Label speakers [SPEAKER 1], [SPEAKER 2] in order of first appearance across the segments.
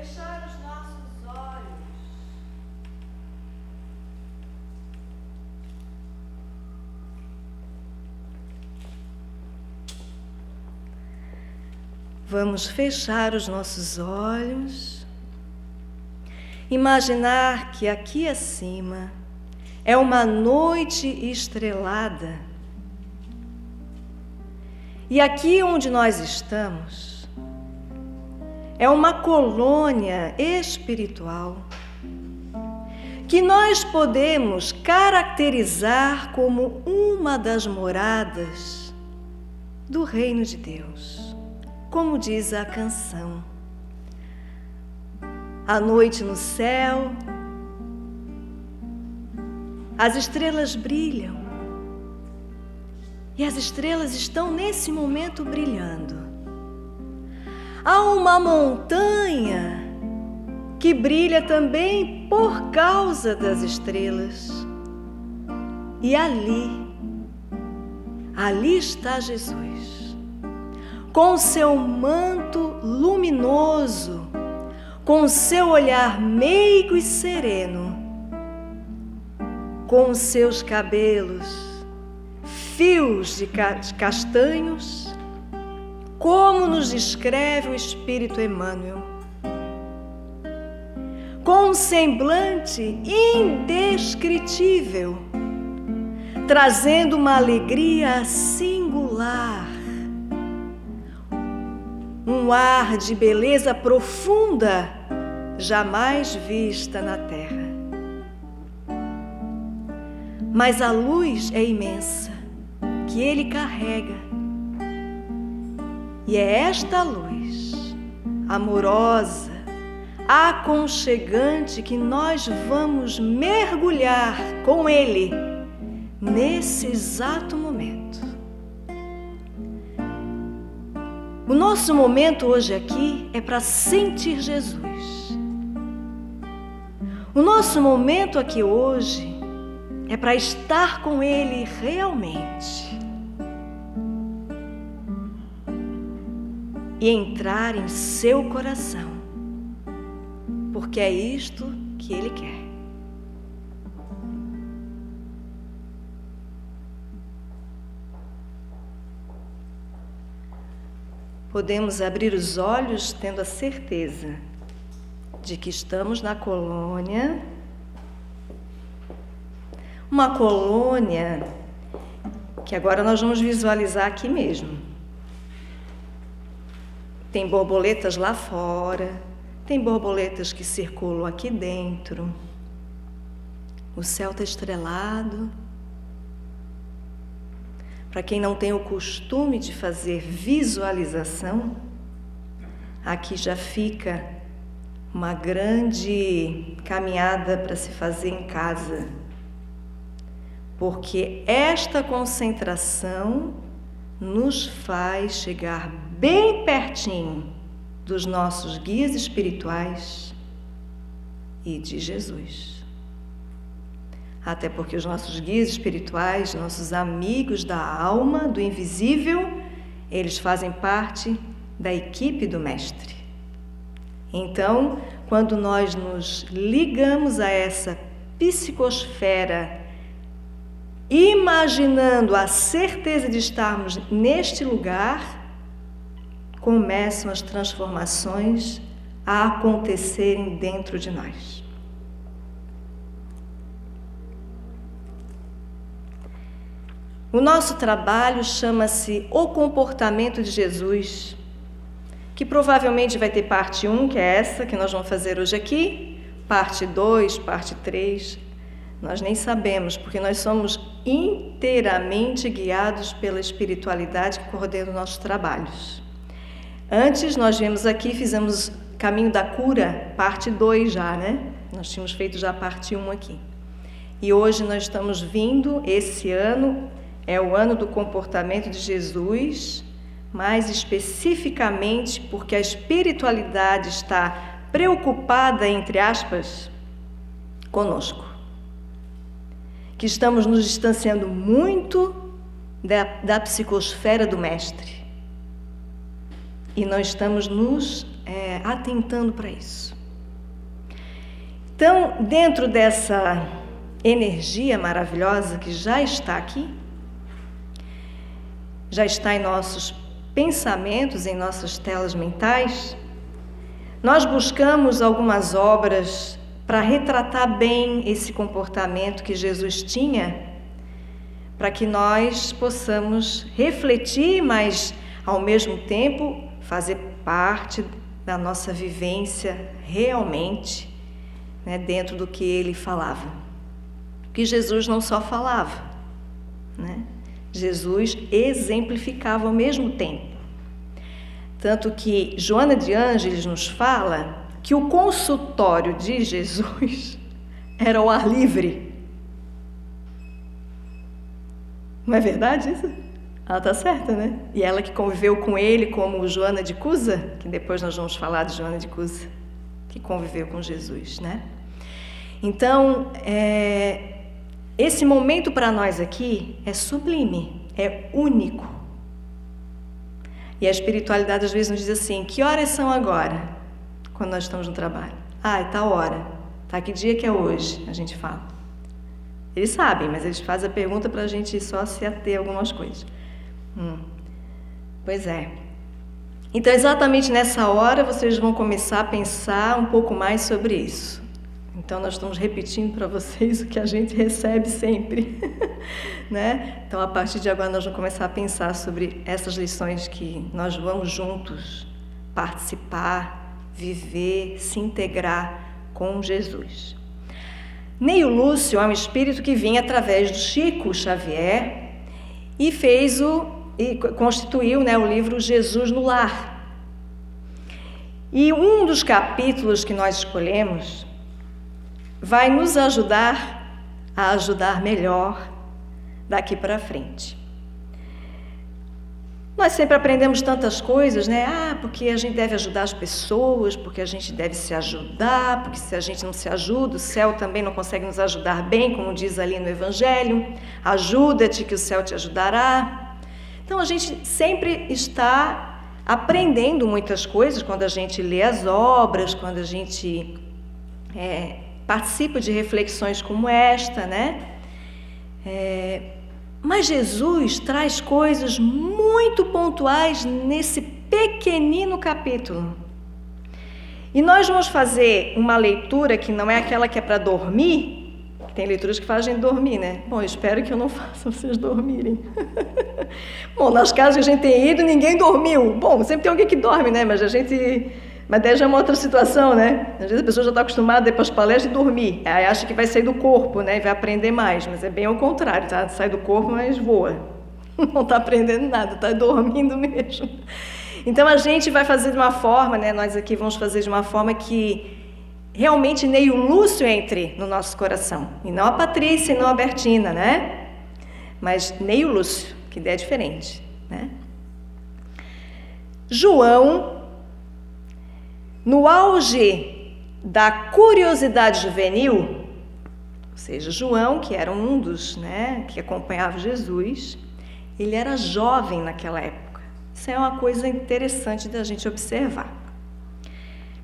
[SPEAKER 1] fechar os nossos olhos. Vamos fechar os nossos olhos, imaginar que aqui acima é uma noite estrelada e aqui onde nós estamos é uma colônia espiritual que nós podemos caracterizar como uma das moradas do Reino de Deus. Como diz a canção, à noite no céu, as estrelas brilham, e as estrelas estão nesse momento brilhando. Há uma montanha que brilha também por causa das estrelas, e ali está Jesus. Com seu manto luminoso, com seu olhar meigo e sereno, com seus cabelos, fios de castanhos, como nos descreve o Espírito Emmanuel, com um semblante indescritível, trazendo uma alegria singular, um ar de beleza profunda, jamais vista na terra. Mas a luz é imensa, que ele carrega. E é esta luz, amorosa, aconchegante, que nós vamos mergulhar com ele nesse exato momento. O nosso momento hoje aqui é para sentir Jesus. O nosso momento aqui hoje é para estar com Ele realmente e entrar em seu coração, porque é isto que Ele quer. Podemos abrir os olhos tendo a certeza de que estamos na colônia, uma colônia que agora nós vamos visualizar aqui mesmo. Tem borboletas lá fora, tem borboletas que circulam aqui dentro, o céu está estrelado. Para quem não tem o costume de fazer visualização, aqui já fica uma grande caminhada para se fazer em casa, porque esta concentração nos faz chegar bem pertinho dos nossos guias espirituais e de Jesus. Até porque os nossos guias espirituais, nossos amigos da alma, do invisível, eles fazem parte da equipe do Mestre. Então, quando nós nos ligamos a essa psicosfera, imaginando a certeza de estarmos neste lugar, começam as transformações a acontecerem dentro de nós. O nosso trabalho chama-se O Comportamento de Jesus, que provavelmente vai ter parte 1, que é essa que nós vamos fazer hoje aqui, parte 2, parte 3, nós nem sabemos, porque nós somos inteiramente guiados pela espiritualidade que coordena os nossos trabalhos. Antes nós viemos aqui, fizemos Caminho da Cura, parte 2 já, né? Nós tínhamos feito já a parte 1 aqui. E hoje nós estamos vindo, esse ano, é o ano do comportamento de Jesus, mais especificamente porque a espiritualidade está preocupada, entre aspas, conosco. Que estamos nos distanciando muito da psicosfera do Mestre. E não estamos nos atentando para isso. Então, dentro dessa energia maravilhosa que já está aqui, já está em nossos pensamentos, em nossas telas mentais, nós buscamos algumas obras para retratar bem esse comportamento que Jesus tinha, para que nós possamos refletir, mas ao mesmo tempo fazer parte da nossa vivência realmente, né, dentro do que ele falava. Porque Jesus não só falava, né? Jesus exemplificava ao mesmo tempo. Tanto que Joana de Ângeles nos fala que o consultório de Jesus era ao ar livre. Não é verdade isso? Ela está certa, né? E ela que conviveu com ele como Joana de Cusa, que depois nós vamos falar de Joana de Cusa, que conviveu com Jesus, né? Então, esse momento para nós aqui é sublime, é único. E a espiritualidade às vezes nos diz assim: que horas são agora? Quando nós estamos no trabalho. Tá hora. Tá, que dia que é hoje? A gente fala. Eles sabem, mas eles fazem a pergunta para a gente só se ater a algumas coisas. Pois é. Então, exatamente nessa hora, vocês vão começar a pensar um pouco mais sobre isso. Então, nós estamos repetindo para vocês o que a gente recebe sempre, né? Então, a partir de agora, nós vamos começar a pensar sobre essas lições que nós vamos juntos participar, viver, se integrar com Jesus. Neio Lúcio é um espírito que vinha através do Chico Xavier e constituiu, né, o livro Jesus no Lar. E um dos capítulos que nós escolhemos vai nos ajudar a ajudar melhor daqui para frente. Nós sempre aprendemos tantas coisas, né? Porque a gente deve ajudar as pessoas, porque a gente deve se ajudar, porque se a gente não se ajuda, o céu também não consegue nos ajudar bem, como diz ali no Evangelho. Ajuda-te que o céu te ajudará. Então, a gente sempre está aprendendo muitas coisas quando a gente lê as obras, quando a gente participa de reflexões como esta, né? Mas Jesus traz coisas muito pontuais nesse pequenino capítulo. E nós vamos fazer uma leitura que não é aquela que é para dormir. Tem leituras que fazem dormir, né? Bom, eu espero que eu não faça vocês dormirem. Bom, nas casas que a gente tem ido, ninguém dormiu. Bom, sempre tem alguém que dorme, né? Mas daí já é uma outra situação, né? Às vezes a pessoa já está acostumada a ir para as palestras e dormir. Aí acha que vai sair do corpo, né? E vai aprender mais. Mas é bem ao contrário, tá? Sai do corpo, mas voa. Não está aprendendo nada, está dormindo mesmo. Então a gente vai fazer de uma forma, né? Nós aqui vamos fazer de uma forma que realmente Neio Lúcio entre no nosso coração. E não a Patrícia e não a Bertina, né? Mas Neio Lúcio, que ideia diferente, né? João, no auge da curiosidade juvenil, ou seja, João, que era um dos, né, que acompanhava Jesus, ele era jovem naquela época. Isso é uma coisa interessante da gente observar.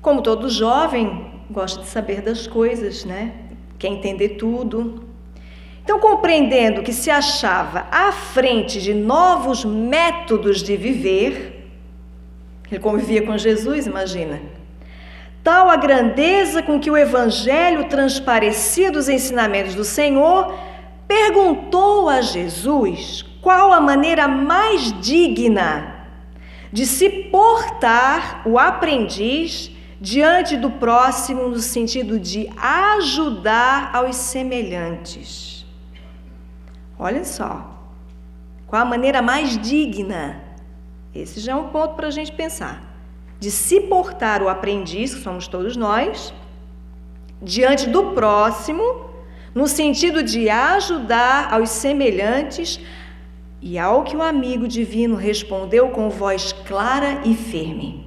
[SPEAKER 1] Como todo jovem, gosta de saber das coisas, né? Quer entender tudo. Então, compreendendo que se achava à frente de novos métodos de viver, ele convivia com Jesus, imagina. Tal a grandeza com que o Evangelho transparecia dos ensinamentos do Senhor, perguntou a Jesus qual a maneira mais digna de se portar o aprendiz diante do próximo, no sentido de ajudar aos semelhantes. Olha só, qual a maneira mais digna? Esse já é um ponto para a gente pensar. De se portar o aprendiz, que somos todos nós, diante do próximo, no sentido de ajudar aos semelhantes, e ao que o amigo divino respondeu com voz clara e firme.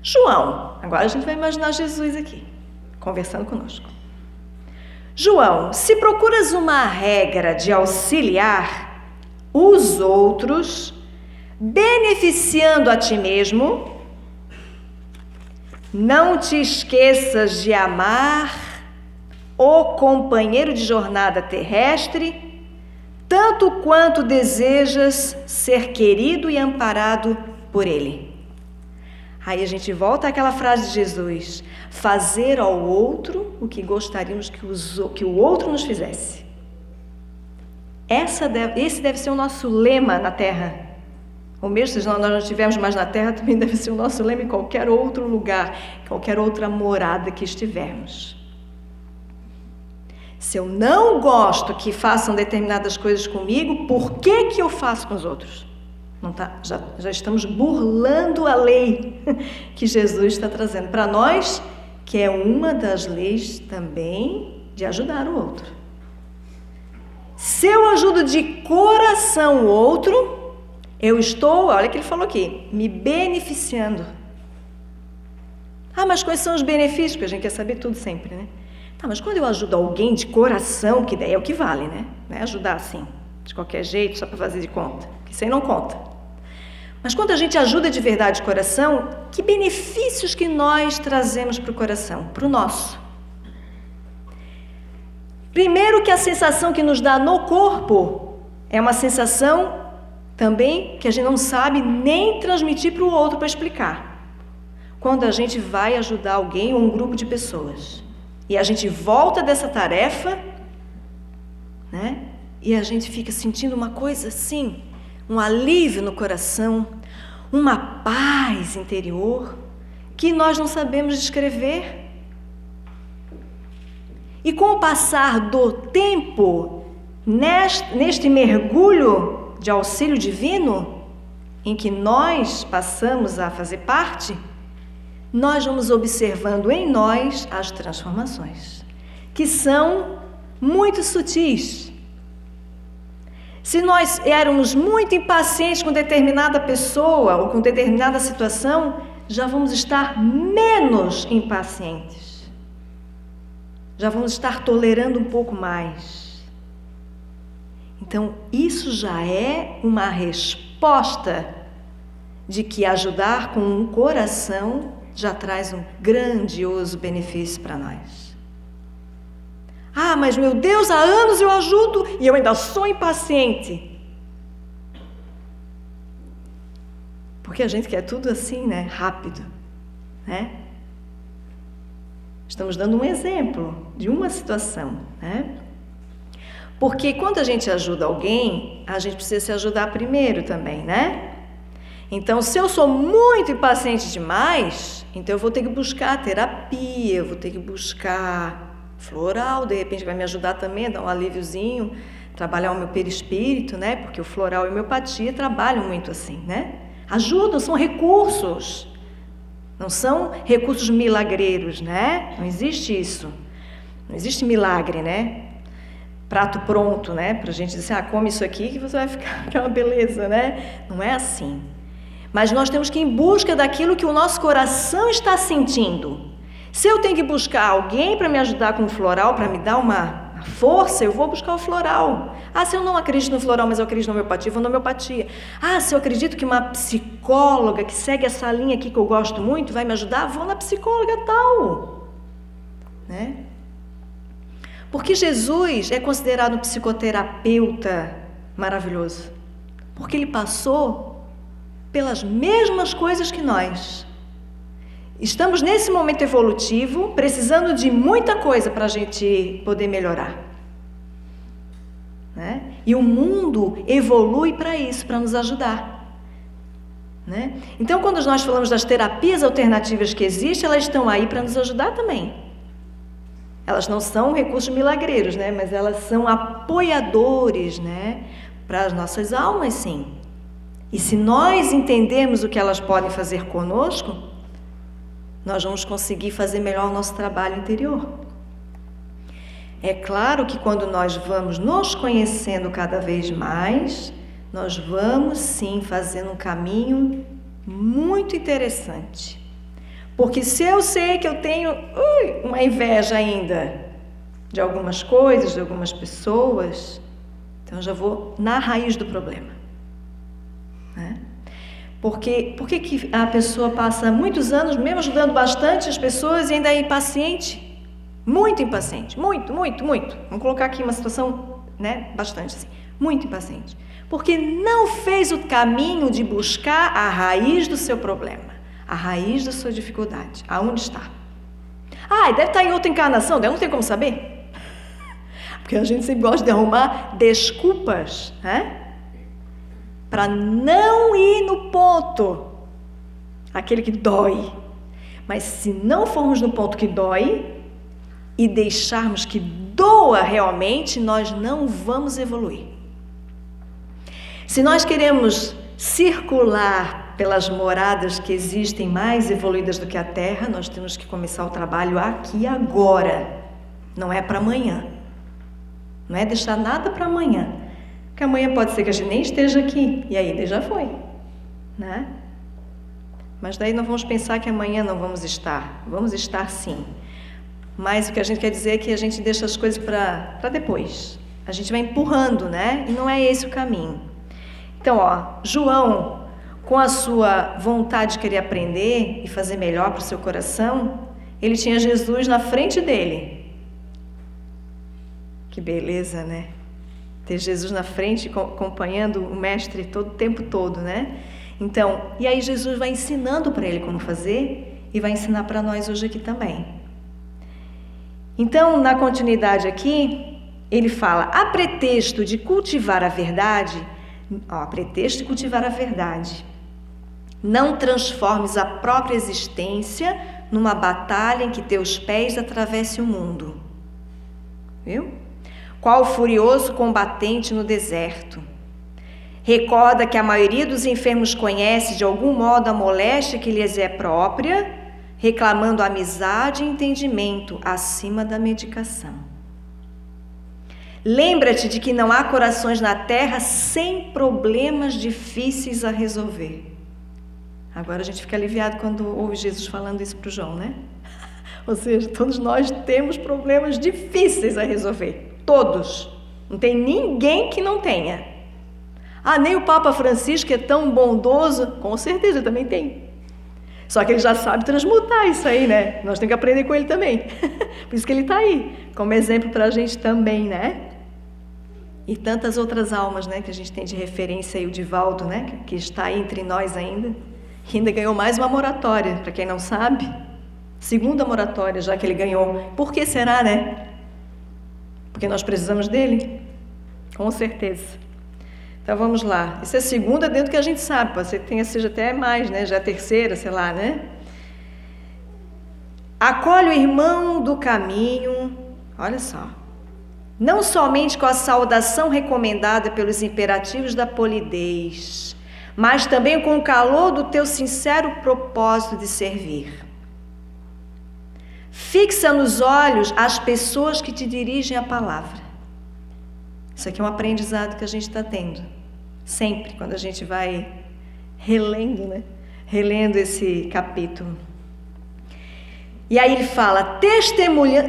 [SPEAKER 1] João, agora a gente vai imaginar Jesus aqui, conversando conosco. João, se procuras uma regra de auxiliar os outros, beneficiando a ti mesmo, Não te esqueças de amar o companheiro de jornada terrestre, tanto quanto desejas ser querido e amparado por ele. Aí a gente volta àquela frase de Jesus: fazer ao outro o que gostaríamos que o outro nos fizesse. Esse deve ser o nosso lema na Terra. Ou mesmo se nós não estivermos mais na Terra, também deve ser o nosso lema em qualquer outro lugar, qualquer outra morada que estivermos. Se eu não gosto que façam determinadas coisas comigo, por que eu faço com os outros? Não tá, já estamos burlando a lei que Jesus está trazendo para nós, que é uma das leis também de ajudar o outro. Se eu ajudo de coração o outro, eu estou, olha o que ele falou aqui, me beneficiando. Ah, mas quais são os benefícios? Porque a gente quer saber tudo sempre, né? Tá, mas quando eu ajudo alguém de coração, que daí é o que vale, né? Não é ajudar assim, de qualquer jeito, só para fazer de conta, que isso aí não conta. Mas quando a gente ajuda de verdade de coração, que benefícios que nós trazemos para o coração, para o nosso? Primeiro que a sensação que nos dá no corpo é uma sensação também que a gente não sabe nem transmitir para o outro para explicar. Quando a gente vai ajudar alguém ou um grupo de pessoas e a gente volta dessa tarefa, né? E a gente fica sentindo uma coisa assim, um alívio no coração, uma paz interior que nós não sabemos descrever. E com o passar do tempo, neste mergulho de auxílio divino, em que nós passamos a fazer parte, nós vamos observando em nós as transformações, que são muito sutis. Se nós éramos muito impacientes com determinada pessoa ou com determinada situação, já vamos estar menos impacientes. Já vamos estar tolerando um pouco mais. Então, isso já é uma resposta de que ajudar com um coração já traz um grandioso benefício para nós. Ah, mas meu Deus, há anos eu ajudo e eu ainda sou impaciente. Porque a gente quer tudo assim, né? Rápido, né? Estamos dando um exemplo de uma situação, né? Porque quando a gente ajuda alguém, a gente precisa se ajudar primeiro também, né? Então, se eu sou muito impaciente demais, então eu vou ter que buscar terapia, eu vou ter que buscar floral, de repente vai me ajudar também a dar um alíviozinho, trabalhar o meu perispírito, né? Porque o floral e a homeopatia trabalham muito assim, né? Ajudam, são recursos. Não são recursos milagreiros, né? Não existe isso. Não existe milagre, né? Prato pronto, né? Pra gente dizer, come isso aqui que você vai ficar aquela beleza, né? Não é assim. Mas nós temos que ir em busca daquilo que o nosso coração está sentindo. Se eu tenho que buscar alguém para me ajudar com o floral, para me dar uma força, eu vou buscar o floral. Ah, se eu não acredito no floral, mas eu acredito na homeopatia, vou na homeopatia. Ah, se eu acredito que uma psicóloga que segue essa linha aqui que eu gosto muito vai me ajudar, vou na psicóloga tal. Né? Porque Jesus é considerado um psicoterapeuta maravilhoso. Porque ele passou pelas mesmas coisas que nós. Estamos nesse momento evolutivo, precisando de muita coisa para a gente poder melhorar. Né? E o mundo evolui para isso, para nos ajudar. Né? Então, quando nós falamos das terapias alternativas que existem, elas estão aí para nos ajudar também. Elas não são recursos milagreiros, né? Mas elas são apoiadores, né? Para as nossas almas, sim. E se nós entendermos o que elas podem fazer conosco, nós vamos conseguir fazer melhor o nosso trabalho interior. É claro que quando nós vamos nos conhecendo cada vez mais, nós vamos sim fazendo um caminho muito interessante. Porque se eu sei que eu tenho uma inveja ainda de algumas coisas, de algumas pessoas, então eu já vou na raiz do problema. Né? Por que a pessoa passa muitos anos, mesmo ajudando bastante as pessoas, e ainda é impaciente? Muito impaciente, muito. Vamos colocar aqui uma situação, né, bastante assim, muito impaciente. Porque não fez o caminho de buscar a raiz do seu problema, a raiz da sua dificuldade, aonde está. Deve estar em outra encarnação, não tem como saber. Porque a gente sempre gosta de arrumar desculpas, né? Para não ir no ponto, aquele que dói. Mas se não formos no ponto que dói e deixarmos que doa realmente, nós não vamos evoluir. Se nós queremos circular pelas moradas que existem mais evoluídas do que a Terra, nós temos que começar o trabalho aqui e agora. Não é para amanhã. Não é deixar nada para amanhã. Porque amanhã pode ser que a gente nem esteja aqui. E aí, daí já foi. Né? Mas daí nós vamos pensar que amanhã não vamos estar. Vamos estar sim. Mas o que a gente quer dizer é que a gente deixa as coisas para depois. A gente vai empurrando, né? E não é esse o caminho. Então, João, com a sua vontade de querer aprender e fazer melhor para o seu coração, ele tinha Jesus na frente dele. Que beleza, né? Ter Jesus na frente, acompanhando o mestre todo o tempo todo, né? Então, e aí Jesus vai ensinando para ele como fazer e vai ensinar para nós hoje aqui também. Então, na continuidade aqui, ele fala, a pretexto de cultivar a verdade, não transformes a própria existência numa batalha em que teus pés atravessem o mundo. Viu? Qual furioso combatente no deserto. Recorda que a maioria dos enfermos conhece de algum modo a moléstia que lhes é própria, reclamando amizade e entendimento acima da medicação. Lembra-te de que não há corações na terra sem problemas difíceis a resolver. Agora a gente fica aliviado quando ouve Jesus falando isso para o João, né? Ou seja, todos nós temos problemas difíceis a resolver. Todos. Não tem ninguém que não tenha. Nem o Papa Francisco, que é tão bondoso, com certeza também tem. Só que ele já sabe transmutar isso aí, né? Nós temos que aprender com ele também. Por isso que ele está aí, como exemplo para a gente também, né? E tantas outras almas, né, que a gente tem de referência aí, o Divaldo, né, que está aí entre nós ainda, que ainda ganhou mais uma moratória, para quem não sabe, segunda moratória já que ele ganhou. Por que será, né? Porque nós precisamos dele? Com certeza. Então vamos lá. Isso é segunda dentro do que a gente sabe, pode ser que seja até mais, né, já é terceira, sei lá, né? Acolhe o irmão do caminho, olha só. Não somente com a saudação recomendada pelos imperativos da polidez, mas também com o calor do teu sincero propósito de servir. Fixa nos olhos as pessoas que te dirigem a palavra. Isso aqui é um aprendizado que a gente está tendo, sempre, quando a gente vai relendo, né? Relendo esse capítulo. E aí ele fala,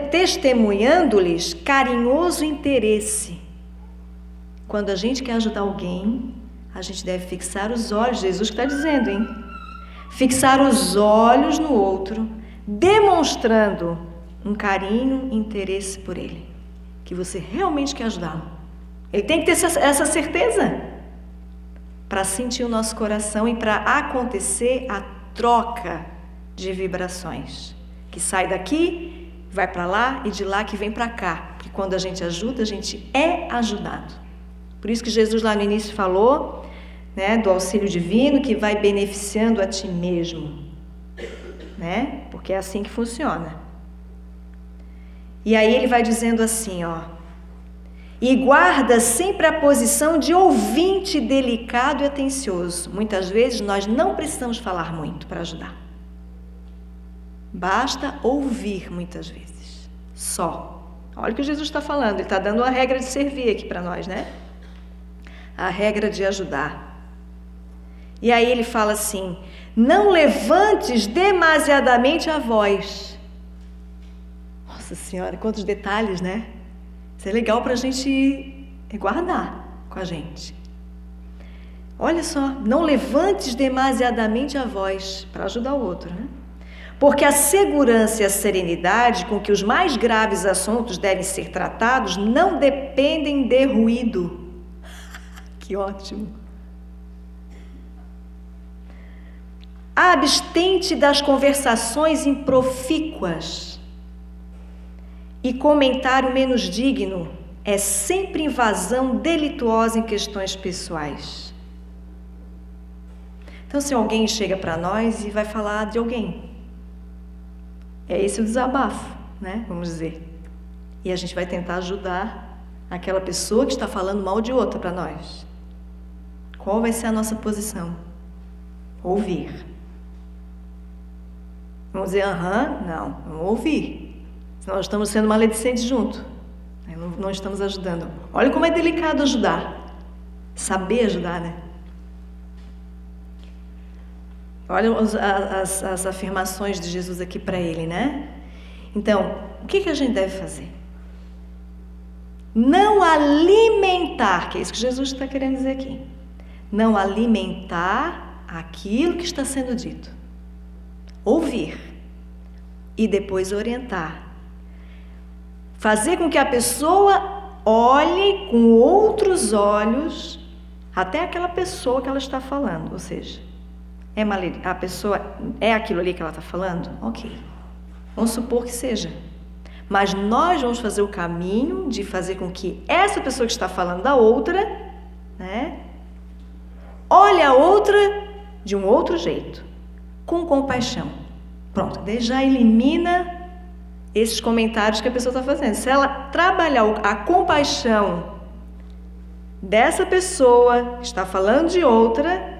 [SPEAKER 1] testemunhando-lhes carinhoso interesse. Quando a gente quer ajudar alguém, a gente deve fixar os olhos, Jesus que está dizendo, hein? Fixar os olhos no outro, demonstrando um carinho e interesse por ele, que você realmente quer ajudá-lo. Ele tem que ter essa certeza, para sentir o nosso coração e para acontecer a troca de vibrações. Que sai daqui, vai para lá e de lá que vem para cá. Porque quando a gente ajuda, a gente é ajudado. Por isso que Jesus lá no início falou, né, do auxílio divino que vai beneficiando a ti mesmo. Né? Porque é assim que funciona. E aí ele vai dizendo assim, e guarda sempre a posição de ouvinte delicado e atencioso. Muitas vezes nós não precisamos falar muito para ajudar. Basta ouvir muitas vezes, só. Olha o que Jesus está falando, ele está dando a regra de servir aqui para nós, né? A regra de ajudar. E aí ele fala assim, não levantes demasiadamente a voz. Nossa Senhora, quantos detalhes, né? Isso é legal para a gente guardar com a gente. Olha só, não levantes demasiadamente a voz para ajudar o outro, né? Porque a segurança e a serenidade com que os mais graves assuntos devem ser tratados não dependem de ruído. Que ótimo! Abstente das conversações improfícuas e comentário menos digno é sempre invasão delituosa em questões pessoais. Então, se alguém chega para nós e vai falar de alguém, é esse o desabafo, né? Vamos dizer. E a gente vai tentar ajudar aquela pessoa que está falando mal de outra para nós. Qual vai ser a nossa posição? Ouvir. Vamos dizer, não, vamos ouvir. Senão nós estamos sendo maledicentes junto. Não estamos ajudando. Olha como é delicado ajudar. Saber ajudar, né? Olha as afirmações de Jesus aqui para ele, né? Então, o que a gente deve fazer? Não alimentar, que é isso que Jesus está querendo dizer aqui. Não alimentar aquilo que está sendo dito. Ouvir. E depois orientar. Fazer com que a pessoa olhe com outros olhos até aquela pessoa que ela está falando, ou seja, a pessoa é aquilo ali que ela está falando? Ok. Vamos supor que seja. Mas nós vamos fazer o caminho de fazer com que essa pessoa que está falando da outra, né, olhe a outra de um outro jeito, com compaixão. Pronto, daí já elimina esses comentários que a pessoa está fazendo. Se ela trabalhar a compaixão dessa pessoa que está falando de outra,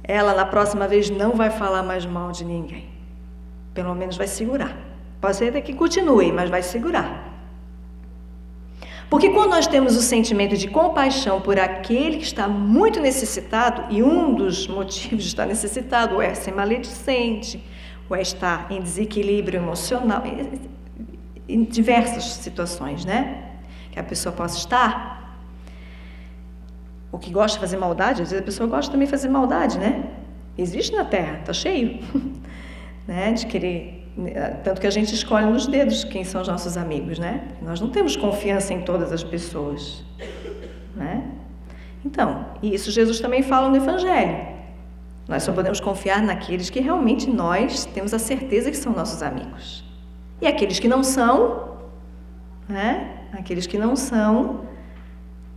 [SPEAKER 1] ela na próxima vez não vai falar mais mal de ninguém. Pelo menos vai segurar. Pode ser até que continue, mas vai segurar. Porque quando nós temos o sentimento de compaixão por aquele que está muito necessitado, e um dos motivos de estar necessitado é ser maledicente, ou é estar em desequilíbrio emocional, em diversas situações, né? Que a pessoa possa estar. O que gosta de fazer maldade, às vezes a pessoa gosta também de fazer maldade, né? Existe na Terra, está cheio, né? De querer, tanto que a gente escolhe nos dedos quem são os nossos amigos, né? Nós não temos confiança em todas as pessoas, né? Então, e isso Jesus também fala no Evangelho. Nós só podemos confiar naqueles que realmente nós temos a certeza que são nossos amigos. E aqueles que não são, né? Aqueles que não são,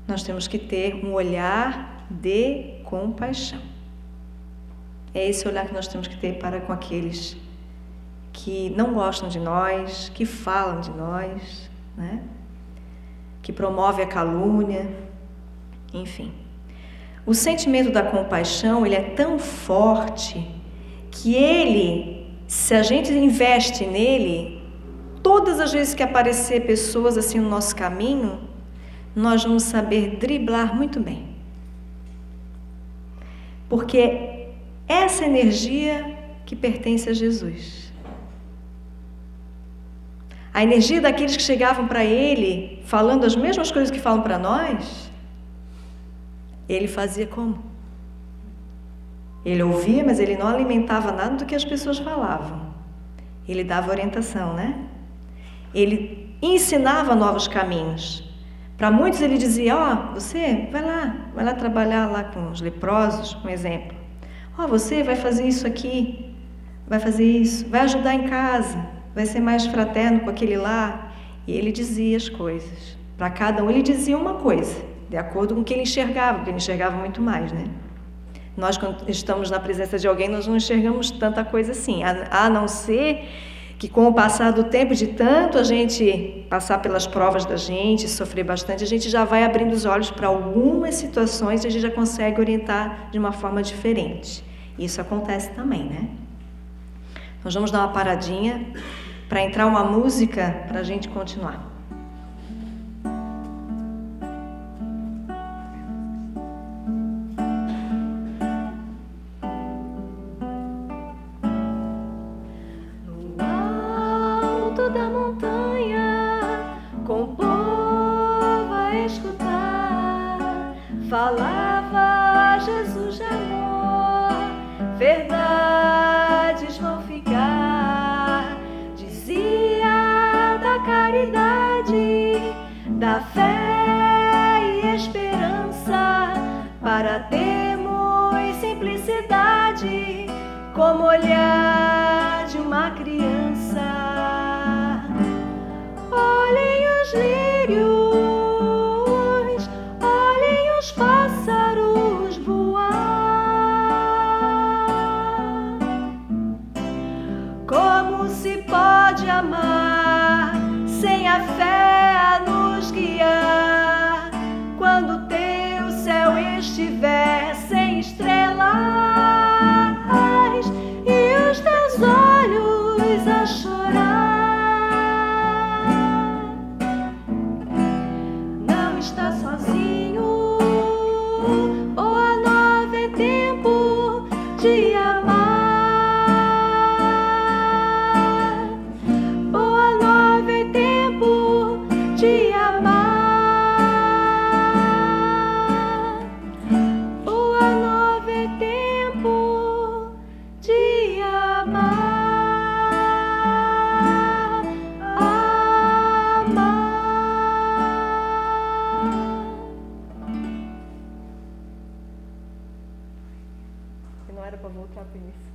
[SPEAKER 1] nós temos que ter um olhar de compaixão. É esse olhar que nós temos que ter para com aqueles que não gostam de nós, que falam de nós, né? Que promovem a calúnia, enfim. O sentimento da compaixão, ele é tão forte que ele, se a gente investe nele, todas as vezes que aparecer pessoas assim no nosso caminho, nós vamos saber driblar muito bem. Porque essa energia que pertence a Jesus. A energia daqueles que chegavam para ele, falando as mesmas coisas que falam para nós, ele fazia como? Ele ouvia, mas ele não alimentava nada do que as pessoas falavam. Ele dava orientação, né? Ele ensinava novos caminhos. Para muitos ele dizia, você vai lá trabalhar lá com os leprosos, um exemplo. Você vai fazer isso aqui, vai fazer isso, vai ajudar em casa, vai ser mais fraterno com aquele lá. E ele dizia as coisas. Para cada um ele dizia uma coisa, de acordo com o que ele enxergava, porque ele enxergava muito mais, né? Nós, quando estamos na presença de alguém, nós não enxergamos tanta coisa assim, a não ser que com o passar do tempo, de tanto a gente passar pelas provas da gente, sofrer bastante, a gente já vai abrindo os olhos para algumas situações e a gente já consegue orientar de uma forma diferente. Isso acontece também, né? Nós vamos dar uma paradinha para entrar uma música para a gente continuar.
[SPEAKER 2] Falava
[SPEAKER 1] Jesus de amor, verdades vão ficar. Dizia da caridade, da fé e esperança, para termos simplicidade, como olhar de uma criança. Olhem os lírios, olhem os pássaros voar. Como se pode amar sem a fé a nos guiar, quando teu céu estiver sem estrelas e os teus olhos a chorar? Não está sozinho, boa nova é tempo de amar. Boa nova é tempo de amar. Boa nova é tempo de amar. Amar. Não era para voltar para isso.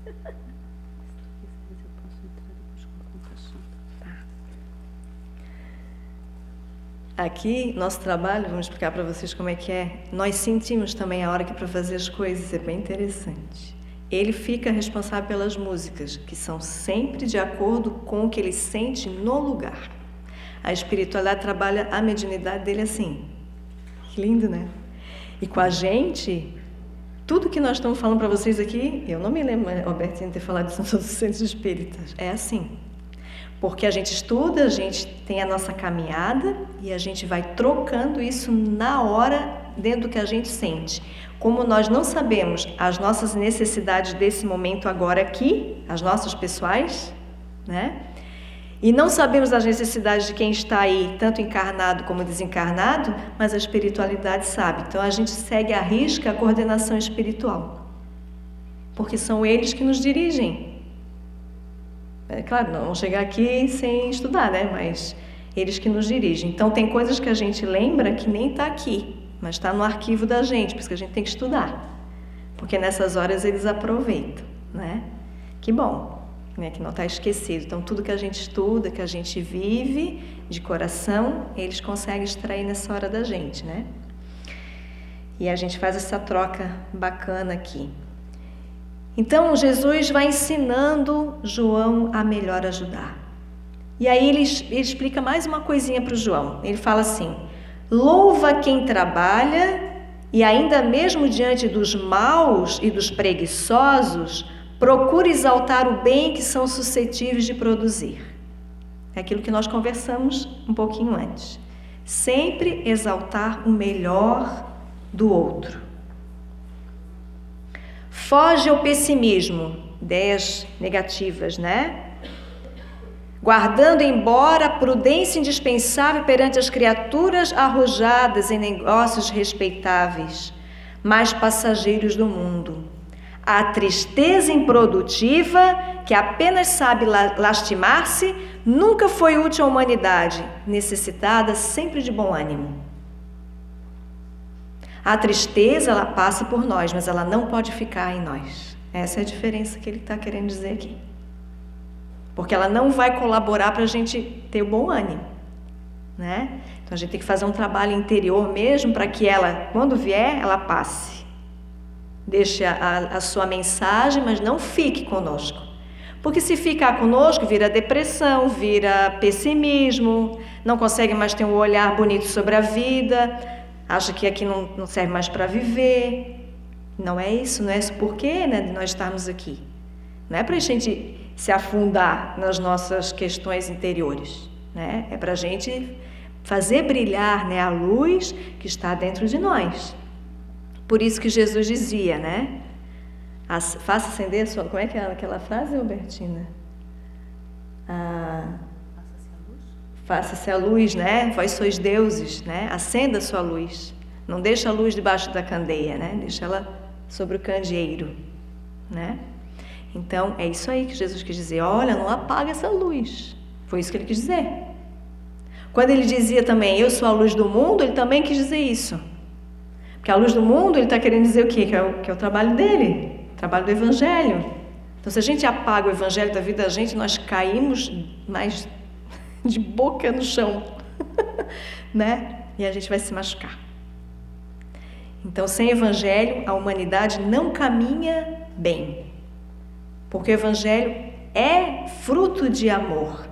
[SPEAKER 1] Aqui, nosso trabalho, vamos explicar para vocês como é que é. Nós sentimos também a hora que é para fazer as coisas, é bem interessante. Ele fica responsável pelas músicas, que são sempre de acordo com o que ele sente no lugar. A espiritualidade trabalha a mediunidade dele assim. Que lindo, né? E com a gente, tudo que nós estamos falando para vocês aqui, eu não me lembro, Albertinho, de ter falado isso nos outros centros espíritas. É assim. Porque a gente estuda, a gente tem a nossa caminhada e a gente vai trocando isso na hora dentro do que a gente sente. Como nós não sabemos as nossas necessidades desse momento agora aqui, as nossas pessoais, né? E não sabemos as necessidades de quem está aí, tanto encarnado como desencarnado, mas a espiritualidade sabe. Então a gente segue à risca a coordenação espiritual, porque são eles que nos dirigem. É claro, não vão chegar aqui sem estudar, né? Mas eles que nos dirigem. Então tem coisas que a gente lembra que nem está aqui, mas está no arquivo da gente, por isso que a gente tem que estudar, porque nessas horas eles aproveitam, né? Que bom, né? Que não está esquecido. Então tudo que a gente estuda, que a gente vive de coração, eles conseguem extrair nessa hora da gente, né? E a gente faz essa troca bacana aqui. Então Jesus vai ensinando João a melhor ajudar. E aí ele explica mais uma coisinha para o João. Ele fala assim: louva quem trabalha e ainda mesmo diante dos maus e dos preguiçosos, procura exaltar o bem que são suscetíveis de produzir. É aquilo que nós conversamos um pouquinho antes. Sempre exaltar o melhor do outro. Foge ao pessimismo, ideias negativas, né? Guardando embora a prudência indispensável perante as criaturas arrojadas em negócios respeitáveis, mas passageiros do mundo. A tristeza improdutiva, que apenas sabe lastimar-se, nunca foi útil à humanidade, necessitada sempre de bom ânimo. A tristeza, ela passa por nós, mas ela não pode ficar em nós. Essa é a diferença que ele está querendo dizer aqui. Porque ela não vai colaborar para a gente ter o bom ânimo, né? Então a gente tem que fazer um trabalho interior mesmo para que ela, quando vier, ela passe. Deixe a sua mensagem, mas não fique conosco. Porque se ficar conosco, vira depressão, vira pessimismo, não consegue mais ter um olhar bonito sobre a vida, acha que aqui não serve mais para viver. Não é isso, não é esse porquê, né, de nós estarmos aqui. Não é para a gente se afundar nas nossas questões interiores, né? É para a gente fazer brilhar, né, a luz que está dentro de nós. Por isso que Jesus dizia, né? Faça acender a sua... Como é que é aquela frase, Albertina? Faça-se a luz, né? Vós sois deuses, né? Acenda a sua luz. Não deixa a luz debaixo da candeia, né? Deixa ela sobre o candeeiro, né? Então, é isso aí que Jesus quis dizer. Olha, não apaga essa luz. Foi isso que ele quis dizer. Quando ele dizia também, eu sou a luz do mundo, ele também quis dizer isso. Porque a luz do mundo, ele está querendo dizer o quê? Que é o trabalho dele, o trabalho do Evangelho. Então, se a gente apaga o Evangelho da vida da gente, nós caímos mais de boca no chão, né? E a gente vai se machucar. Então, sem Evangelho, a humanidade não caminha bem. Porque o Evangelho é fruto de amor.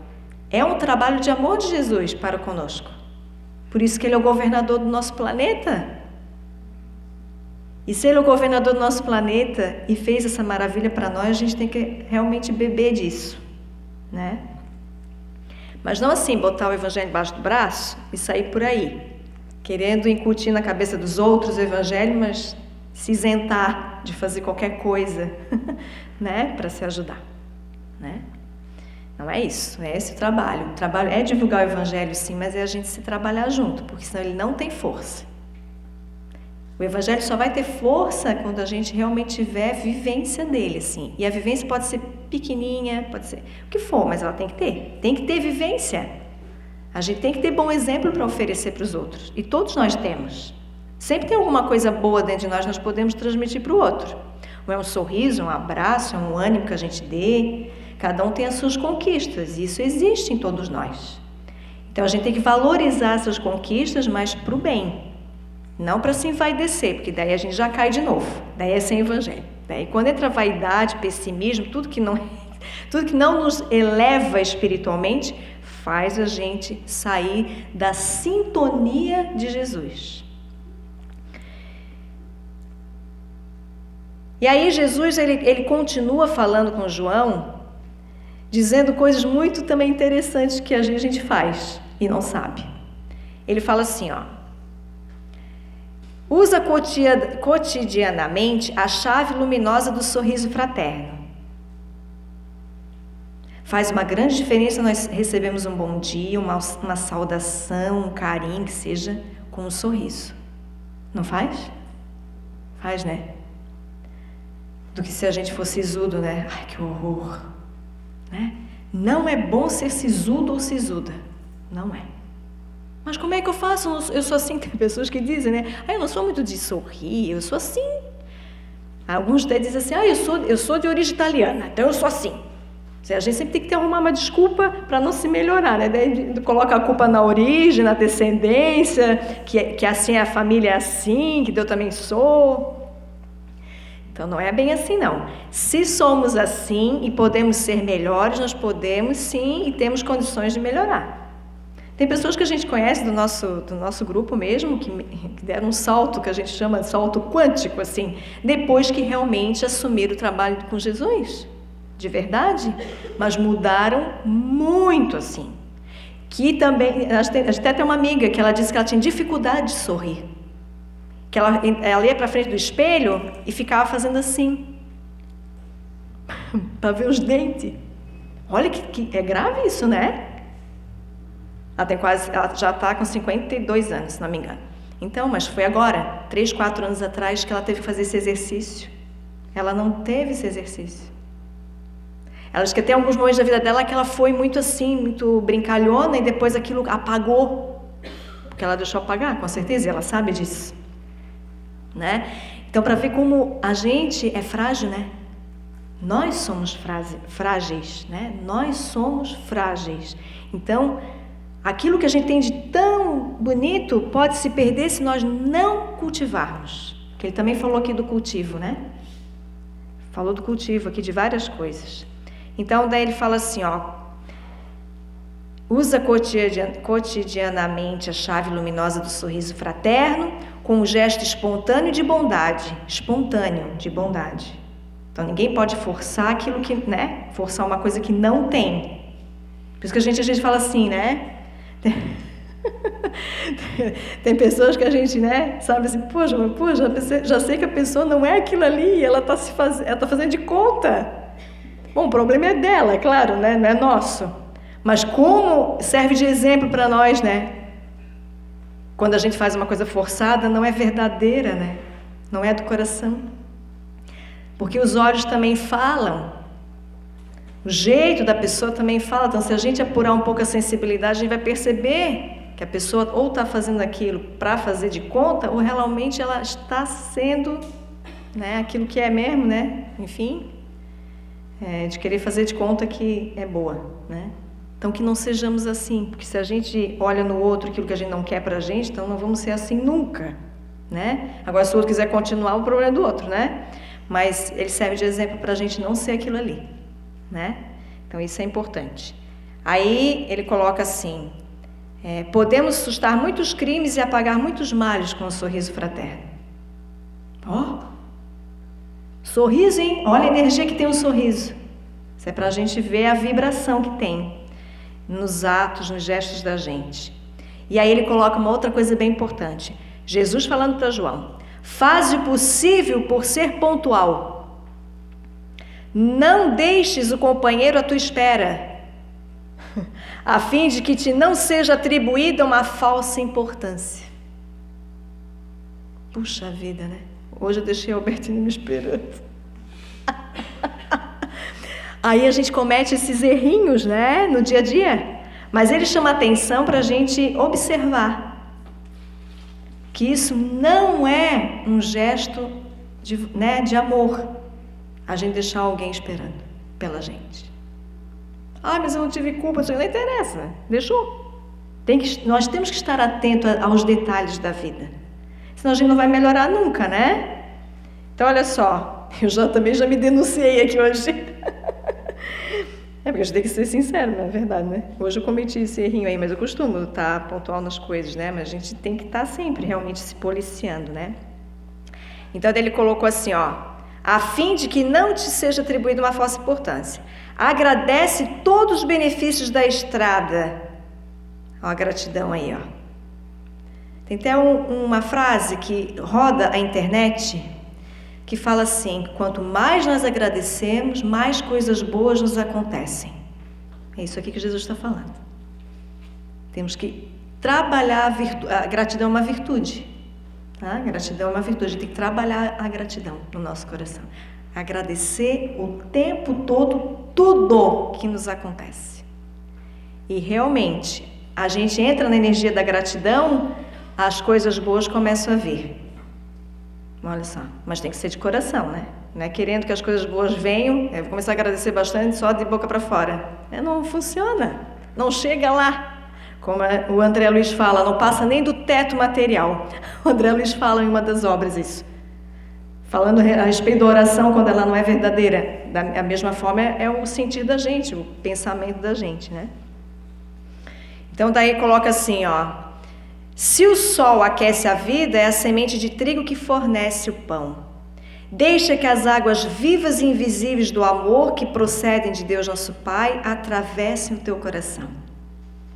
[SPEAKER 1] É um trabalho de amor de Jesus para conosco. Por isso que ele é o governador do nosso planeta. E se ele é o governador do nosso planeta e fez essa maravilha para nós, a gente tem que realmente beber disso, né? Mas não assim, botar o Evangelho embaixo do braço e sair por aí, querendo incutir na cabeça dos outros o Evangelho, mas se isentar de fazer qualquer coisa, né, para se ajudar, né? Não é isso, é esse o trabalho. O trabalho é divulgar o Evangelho, sim, mas é a gente se trabalhar junto, porque senão ele não tem força. O Evangelho só vai ter força quando a gente realmente tiver vivência dele, assim. E a vivência pode ser pequenininha, pode ser o que for, mas ela tem que ter. Tem que ter vivência. A gente tem que ter bom exemplo para oferecer para os outros. E todos nós temos. Sempre tem alguma coisa boa dentro de nós podemos transmitir para o outro. Ou é um sorriso, um abraço, é um ânimo que a gente dê. Cada um tem as suas conquistas. E isso existe em todos nós. Então a gente tem que valorizar essas conquistas, mas para o bem. Não para se envaidecer, porque daí a gente já cai de novo. Daí é sem Evangelho. Daí quando entra vaidade, pessimismo, tudo que não nos eleva espiritualmente, faz a gente sair da sintonia de Jesus. E aí Jesus, ele continua falando com João, dizendo coisas muito também interessantes que a gente faz e não sabe. Ele fala assim, ó. Usa cotidianamente a chave luminosa do sorriso fraterno. Faz uma grande diferença nós recebemos um bom dia, uma saudação, um carinho, que seja com um sorriso. Não faz? Faz, né? Do que se a gente fosse sisudo, né? Ai, que horror! Né? Não é bom ser sisudo ou sisuda. Não é. Mas como é que eu faço? Eu sou assim. Tem pessoas que dizem, né? Eu não sou muito de sorrir, eu sou assim. Alguns até dizem assim, eu sou de origem italiana, então eu sou assim. A gente sempre tem que arrumar uma desculpa para não se melhorar, né? Daí coloca a culpa na origem, na descendência, que assim a família é assim, que eu também sou. Então não é bem assim, não. Se somos assim e podemos ser melhores, nós podemos sim e temos condições de melhorar. Tem pessoas que a gente conhece do nosso grupo mesmo, que deram um salto, que a gente chama de salto quântico, assim, depois que realmente assumiram o trabalho com Jesus, de verdade, mas mudaram muito, assim. Que também, a gente até tem uma amiga que ela disse que ela tinha dificuldade de sorrir, que ela ia para frente do espelho e ficava fazendo assim, para ver os dentes. Olha que é grave isso, né? Ela já está com 52 anos, se não me engano. Então, mas foi agora, 3, 4 anos atrás, que ela teve que fazer esse exercício. Ela não teve esse exercício. Ela diz que até alguns momentos da vida dela que ela foi muito assim, muito brincalhona, e depois aquilo apagou. Porque ela deixou apagar, com certeza, e ela sabe disso. Né? Então, para ver como a gente é frágil, né? Nós somos frágeis, né? Nós somos frágeis. Então, aquilo que a gente tem de tão bonito pode se perder se nós não cultivarmos. Porque ele também falou aqui do cultivo, né? Falou do cultivo aqui de várias coisas. Então, daí ele fala assim, ó. Usa cotidianamente a chave luminosa do sorriso fraterno com um gesto espontâneo de bondade. Espontâneo de bondade. Então, ninguém pode forçar aquilo que, né? Forçar uma coisa que não tem. Por isso que a gente fala assim, né? Tem pessoas que a gente, né, sabe assim, poxa, já sei que a pessoa não é aquilo ali, ela tá fazendo de conta. Bom, o problema é dela, é claro, né, não é nosso. Mas como serve de exemplo para nós, né? Quando a gente faz uma coisa forçada, não é verdadeira, né? Não é do coração. Porque os olhos também falam. O jeito da pessoa também fala. Então, se a gente apurar um pouco a sensibilidade, a gente vai perceber que a pessoa ou está fazendo aquilo para fazer de conta, ou realmente ela está sendo, né, aquilo que é mesmo, né? Enfim, de querer fazer de conta que é boa, né? Então, que não sejamos assim, porque se a gente olha no outro aquilo que a gente não quer para a gente, então não vamos ser assim nunca, né? Agora, se o outro quiser continuar, o problema é do outro, né? Mas ele serve de exemplo para a gente não ser aquilo ali, né? Então, isso é importante. Aí, ele coloca assim, podemos sustar muitos crimes e apagar muitos males com um sorriso fraterno. Sorriso, hein? Olha a energia que tem um sorriso. Isso é para a gente ver a vibração que tem nos atos, nos gestos da gente. E aí ele coloca uma outra coisa bem importante. Jesus falando para João: faz o possível por ser pontual. Não deixes o companheiro à tua espera, a fim de que te não seja atribuída uma falsa importância. Puxa vida, né? Hoje eu deixei a Albertine me esperando. Aí a gente comete esses errinhos, né, no dia a dia. Mas ele chama a atenção para a gente observar que isso não é um gesto de amor, a gente deixar alguém esperando pela gente. Mas eu não tive culpa, isso não interessa, deixou. Nós temos que estar atentos aos detalhes da vida, senão a gente não vai melhorar nunca, né? Então, olha só, eu também já me denunciei aqui hoje. Porque a gente tem que ser sincero, não é verdade, né? Hoje eu cometi esse errinho aí, mas eu costumo estar pontual nas coisas, né? Mas a gente tem que estar sempre realmente se policiando, né? Então, ele colocou assim, a fim de que não te seja atribuída uma falsa importância. Agradece todos os benefícios da estrada. A gratidão aí, Tem até uma frase que roda a internet, que fala assim: quanto mais nós agradecemos, mais coisas boas nos acontecem. É isso aqui que Jesus está falando. Temos que trabalhar a gratidão é uma virtude. Tá? Gratidão é uma virtude, a gente tem que trabalhar a gratidão no nosso coração. Agradecer o tempo todo tudo que nos acontece. E realmente, a gente entra na energia da gratidão, as coisas boas começam a vir. Olha só, mas tem que ser de coração, né? Não é querendo que as coisas boas venham, eu vou começar a agradecer bastante só de boca para fora. Não funciona, não chega lá. Como o André Luiz fala, não passa nem do teto material. O André Luiz fala em uma das obras isso. Falando a respeito da oração, quando ela não é verdadeira. Da mesma forma é o sentir da gente, o pensamento da gente, né? Então daí coloca assim, se o sol aquece a vida, é a semente de trigo que fornece o pão. Deixa que as águas vivas e invisíveis do amor que procedem de Deus nosso Pai atravessem o teu coração.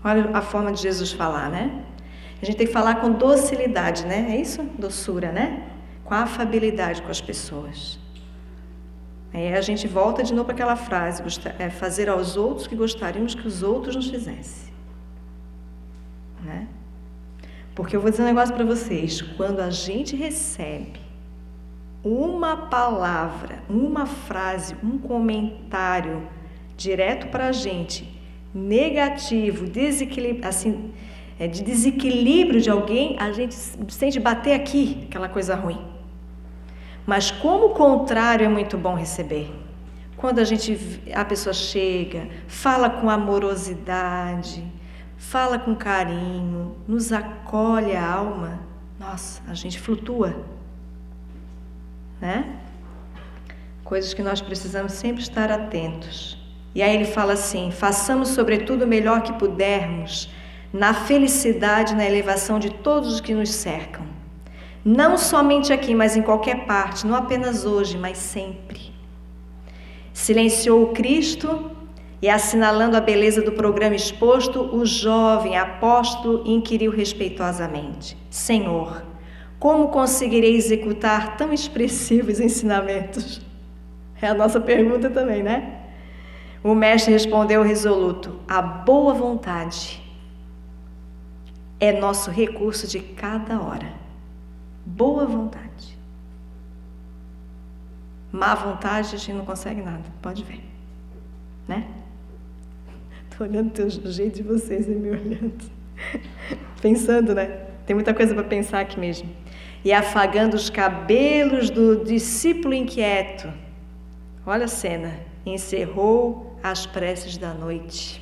[SPEAKER 1] Olha a forma de Jesus falar, né? A gente tem que falar com docilidade, né? É isso? Doçura, né? Com afabilidade com as pessoas. Aí a gente volta de novo para aquela frase, fazer aos outros que gostaríamos que os outros nos fizessem. Né? Porque eu vou dizer um negócio para vocês, quando a gente recebe uma palavra, uma frase, um comentário direto para a gente, negativo, de desequilíbrio de alguém, a gente sente bater aqui, aquela coisa ruim. Mas como o contrário é muito bom receber. Quando a pessoa chega, fala com amorosidade, fala com carinho, nos acolhe a alma, nossa, a gente flutua, né? Coisas que nós precisamos sempre estar atentos. E aí ele fala assim: façamos sobretudo o melhor que pudermos, na felicidade e na elevação de todos os que nos cercam. Não somente aqui, mas em qualquer parte, não apenas hoje, mas sempre. Silenciou o Cristo e, assinalando a beleza do programa exposto, o jovem apóstolo inquiriu respeitosamente: Senhor, como conseguirei executar tão expressivos ensinamentos? É a nossa pergunta também, né? O mestre respondeu resoluto: a boa vontade é nosso recurso de cada hora. Boa vontade. má vontade, a gente não consegue nada, pode ver, né? Estou olhando o jeito de vocês aí me olhando, pensando, né? Tem muita coisa para pensar aqui mesmo. E afagando os cabelos do discípulo inquieto, olha a cena, encerrou as preces da noite.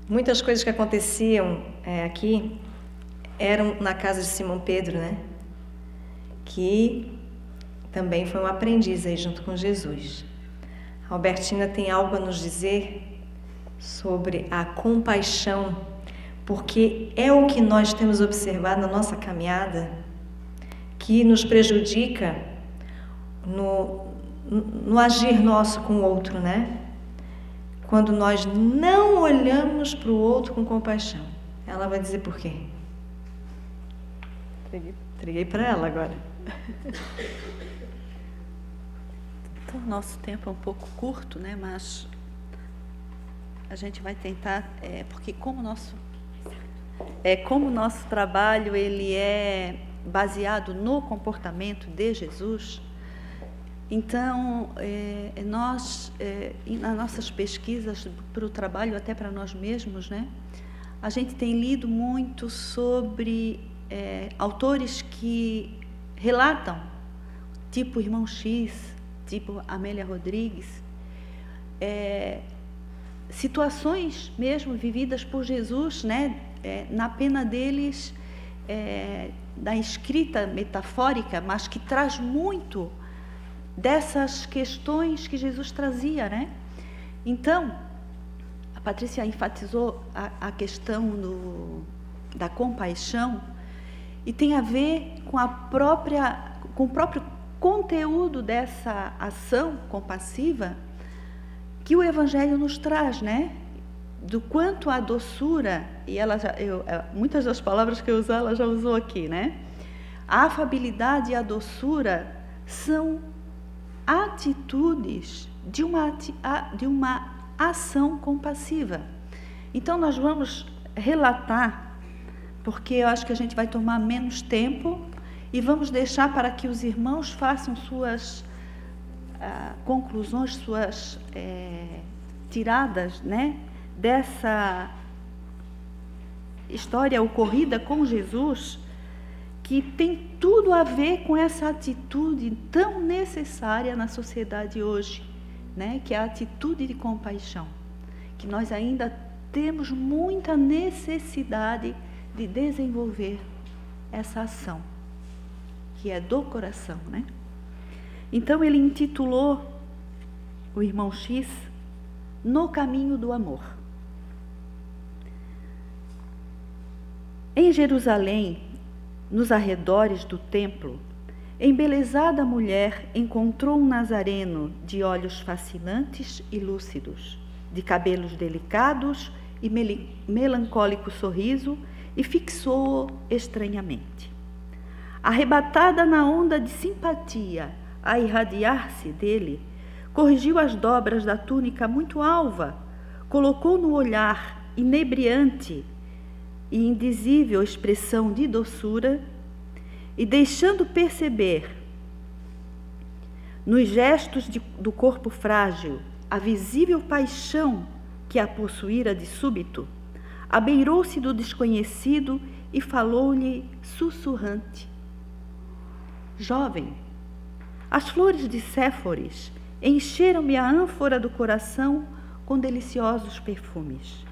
[SPEAKER 1] Muitas coisas que aconteciam aqui eram na casa de Simão Pedro, né? Que também foi um aprendiz aí junto com Jesus. A Albertina tem algo a nos dizer sobre a compaixão, porque é o que nós temos observado na nossa caminhada que nos prejudica no agir nosso com o outro, né? Quando nós não olhamos para o outro com compaixão. Ela vai dizer por quê? Entreguei para ela agora.
[SPEAKER 2] Então, nosso tempo é um pouco curto, né? Mas a gente vai tentar, porque como o nosso trabalho ele é baseado no comportamento de Jesus, então nós, nas nossas pesquisas para o trabalho, até para nós mesmos, né? A gente tem lido muito sobre autores que relatam, tipo Irmão X, tipo Amélia Rodrigues, situações mesmo vividas por Jesus, né? Na pena deles, da escrita metafórica, mas que traz muito dessas questões que Jesus trazia, né? Então, a Patrícia enfatizou a questão da compaixão, e tem a ver com o próprio conteúdo dessa ação compassiva que o Evangelho nos traz, né? Do quanto a doçura, e muitas das palavras que eu usar, ela já usou aqui, né? A afabilidade e a doçura são atitudes de uma ação compassiva. Então, nós vamos relatar, porque eu acho que a gente vai tomar menos tempo, e vamos deixar para que os irmãos façam suas conclusões, suas tiradas, né, dessa história ocorrida com Jesus, que tem tudo a ver com essa atitude tão necessária na sociedade hoje, né, que é a atitude de compaixão, que nós ainda temos muita necessidade de desenvolver essa ação, que é do coração, né? Então ele intitulou o Irmão X No Caminho do Amor. Em Jerusalém, nos arredores do templo, embelezada mulher encontrou um nazareno de olhos fascinantes e lúcidos, de cabelos delicados e melancólico sorriso, e fixou-o estranhamente. Arrebatada na onda de simpatia a irradiar-se dele, corrigiu as dobras da túnica muito alva, colocou no olhar inebriante e indizível expressão de doçura, e deixando perceber nos gestos do corpo frágil a visível paixão que a possuíra de súbito, abeirou-se do desconhecido e falou-lhe sussurrante: Jovem, as flores de Séforis encheram-me a ânfora do coração com deliciosos perfumes.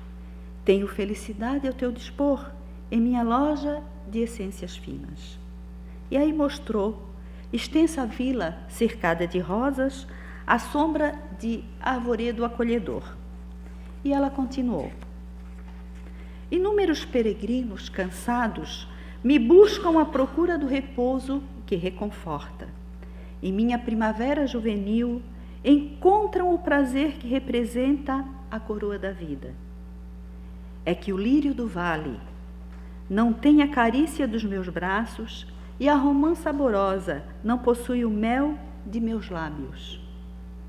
[SPEAKER 2] Tenho felicidade ao teu dispor em minha loja de essências finas. E aí mostrou extensa vila cercada de rosas, à sombra de arvoredo acolhedor. E ela continuou: Inúmeros peregrinos cansados me buscam à procura do repouso que reconforta. Em minha primavera juvenil encontram o prazer que representa a coroa da vida. É que o lírio do vale não tem a carícia dos meus braços e a romã saborosa não possui o mel de meus lábios.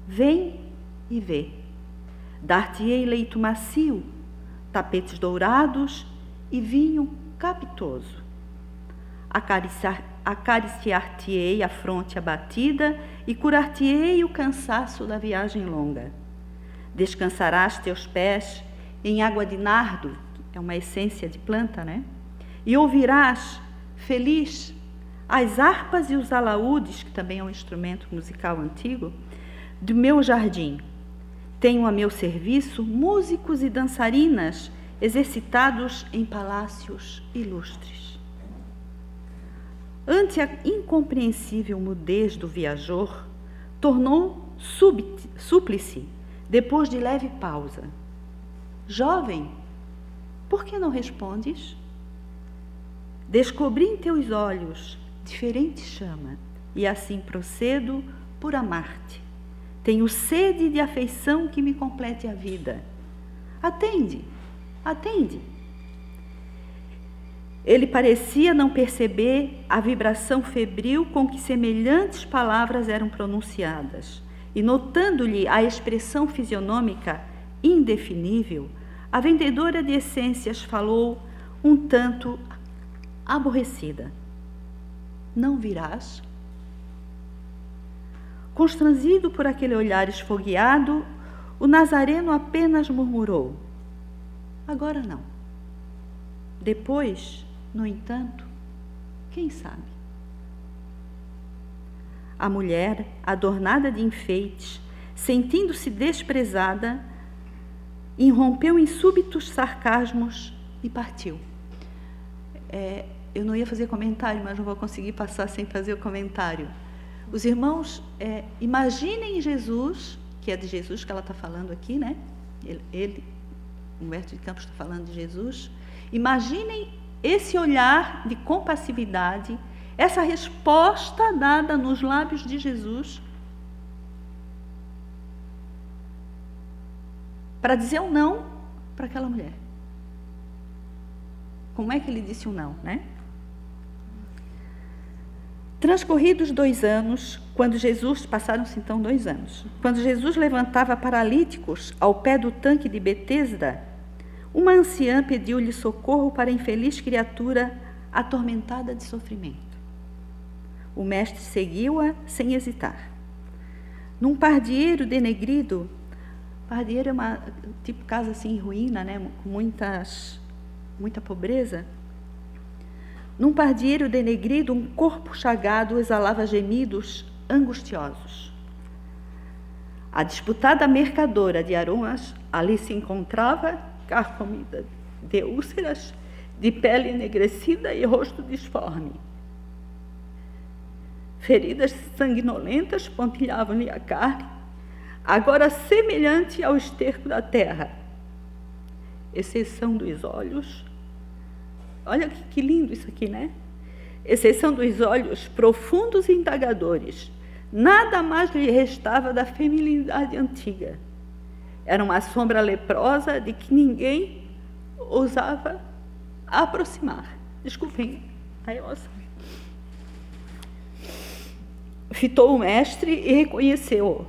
[SPEAKER 2] Vem e vê. Dar-te-ei leito macio, tapetes dourados e vinho capitoso. acariciar-te-ei a fronte abatida e curar-te-ei o cansaço da viagem longa. Descansarás teus pés em água de nardo, é uma essência de planta, né? E ouvirás, feliz, as harpas e os alaúdes, que também é um instrumento musical antigo, do meu jardim. Tenho a meu serviço músicos e dançarinas exercitados em palácios ilustres. Ante a incompreensível mudez do viajor, tornou súplice, depois de leve pausa. Jovem, por que não respondes? Descobri em teus olhos diferente chama, e assim procedo por amar-te. Tenho sede de afeição que me complete a vida. Atende, atende. Ele parecia não perceber a vibração febril com que semelhantes palavras eram pronunciadas, e notando-lhe a expressão fisionômica indefinível, a vendedora de essências falou um tanto aborrecida. Não virás? Constrangido por aquele olhar esfogueado, o nazareno apenas murmurou: agora não. Depois, no entanto, quem sabe? A mulher, adornada de enfeites, sentindo-se desprezada, irrompeu em súbitos sarcasmos e partiu. Eu não ia fazer comentário, mas não vou conseguir passar sem fazer o comentário. Os irmãos, imaginem Jesus, que é de Jesus que ela está falando aqui, né? Humberto de Campos está falando de Jesus. Imaginem esse olhar de compassividade, essa resposta dada nos lábios de Jesus para dizer um não para aquela mulher. Como é que ele disse um não, né? Transcorridos 2 anos, passaram-se então 2 anos, quando Jesus levantava paralíticos ao pé do tanque de Betesda, uma anciã pediu-lhe socorro para a infeliz criatura atormentada de sofrimento. O mestre seguiu-a sem hesitar. Num pardieiro denegrido, pardieiro é uma tipo casa assim em ruína, né, com muita pobreza. Num pardieiro denegrido, um corpo chagado exalava gemidos angustiosos. A disputada mercadora de aromas ali se encontrava, carcomida de úlceras, de pele enegrecida e rosto disforme. Feridas sanguinolentas pontilhavam-lhe a carne, agora semelhante ao esterco da terra. Exceção dos olhos. Olha que lindo isso aqui, né? Exceção dos olhos profundos e indagadores. Nada mais lhe restava da feminilidade antiga. Era uma sombra leprosa de que ninguém ousava aproximar. Desculpem a emoção. Fitou o mestre e reconheceu-o.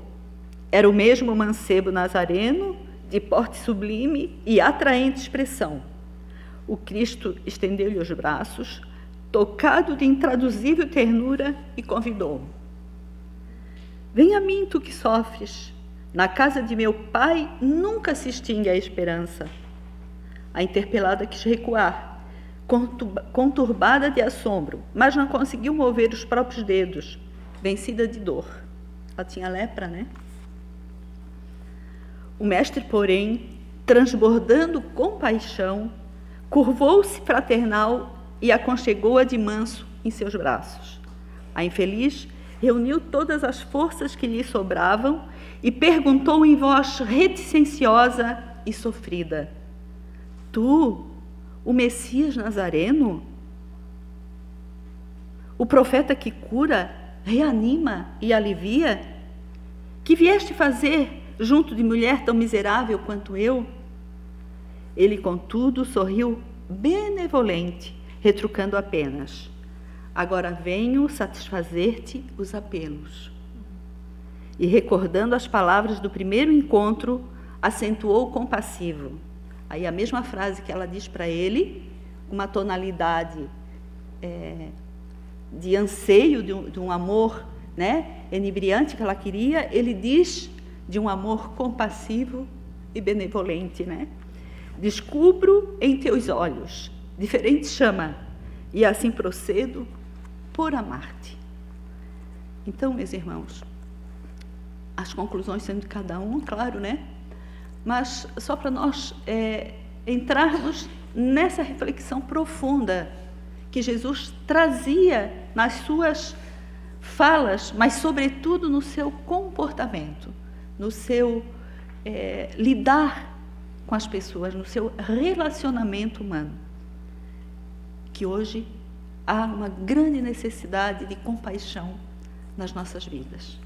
[SPEAKER 2] Era o mesmo mancebo nazareno, de porte sublime e atraente expressão. O Cristo estendeu-lhe os braços, tocado de intraduzível ternura, e convidou-o. Vem a mim, tu que sofres. Na casa de meu pai nunca se extingue a esperança. A interpelada quis recuar, conturbada de assombro, mas não conseguiu mover os próprios dedos, vencida de dor. Ela tinha lepra, né? O mestre, porém, transbordando compaixão, curvou-se fraternal e aconchegou-a de manso em seus braços. A infeliz reuniu todas as forças que lhe sobravam e perguntou em voz reticenciosa e sofrida: Tu, o Messias Nazareno? O profeta que cura, reanima e alivia? Que vieste fazer junto de mulher tão miserável quanto eu? Ele, contudo, sorriu benevolente, retrucando apenas: agora venho satisfazer-te os apelos. E, recordando as palavras do primeiro encontro, acentuou compassivo. Aí a mesma frase que ela diz para ele, uma tonalidade de anseio de um amor, né, inebriante que ela queria, ele diz de um amor compassivo e benevolente, né? Descubro em teus olhos diferente chama, e assim procedo por amar-te. Então, meus irmãos, as conclusões sendo de cada um, claro, né? Mas só para nós entrarmos nessa reflexão profunda que Jesus trazia nas suas falas, mas sobretudo no seu comportamento, no seu lidar com as pessoas, no seu relacionamento humano, que hoje há uma grande necessidade de compaixão nas nossas vidas.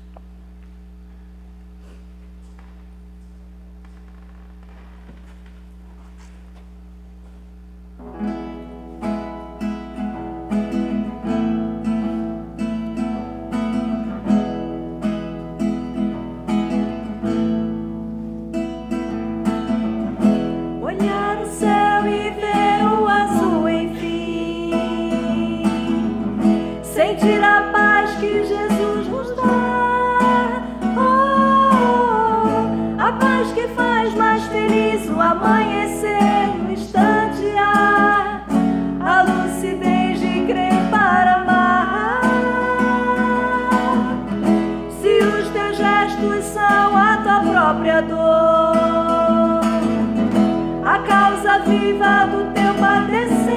[SPEAKER 1] Viva do teu padecer,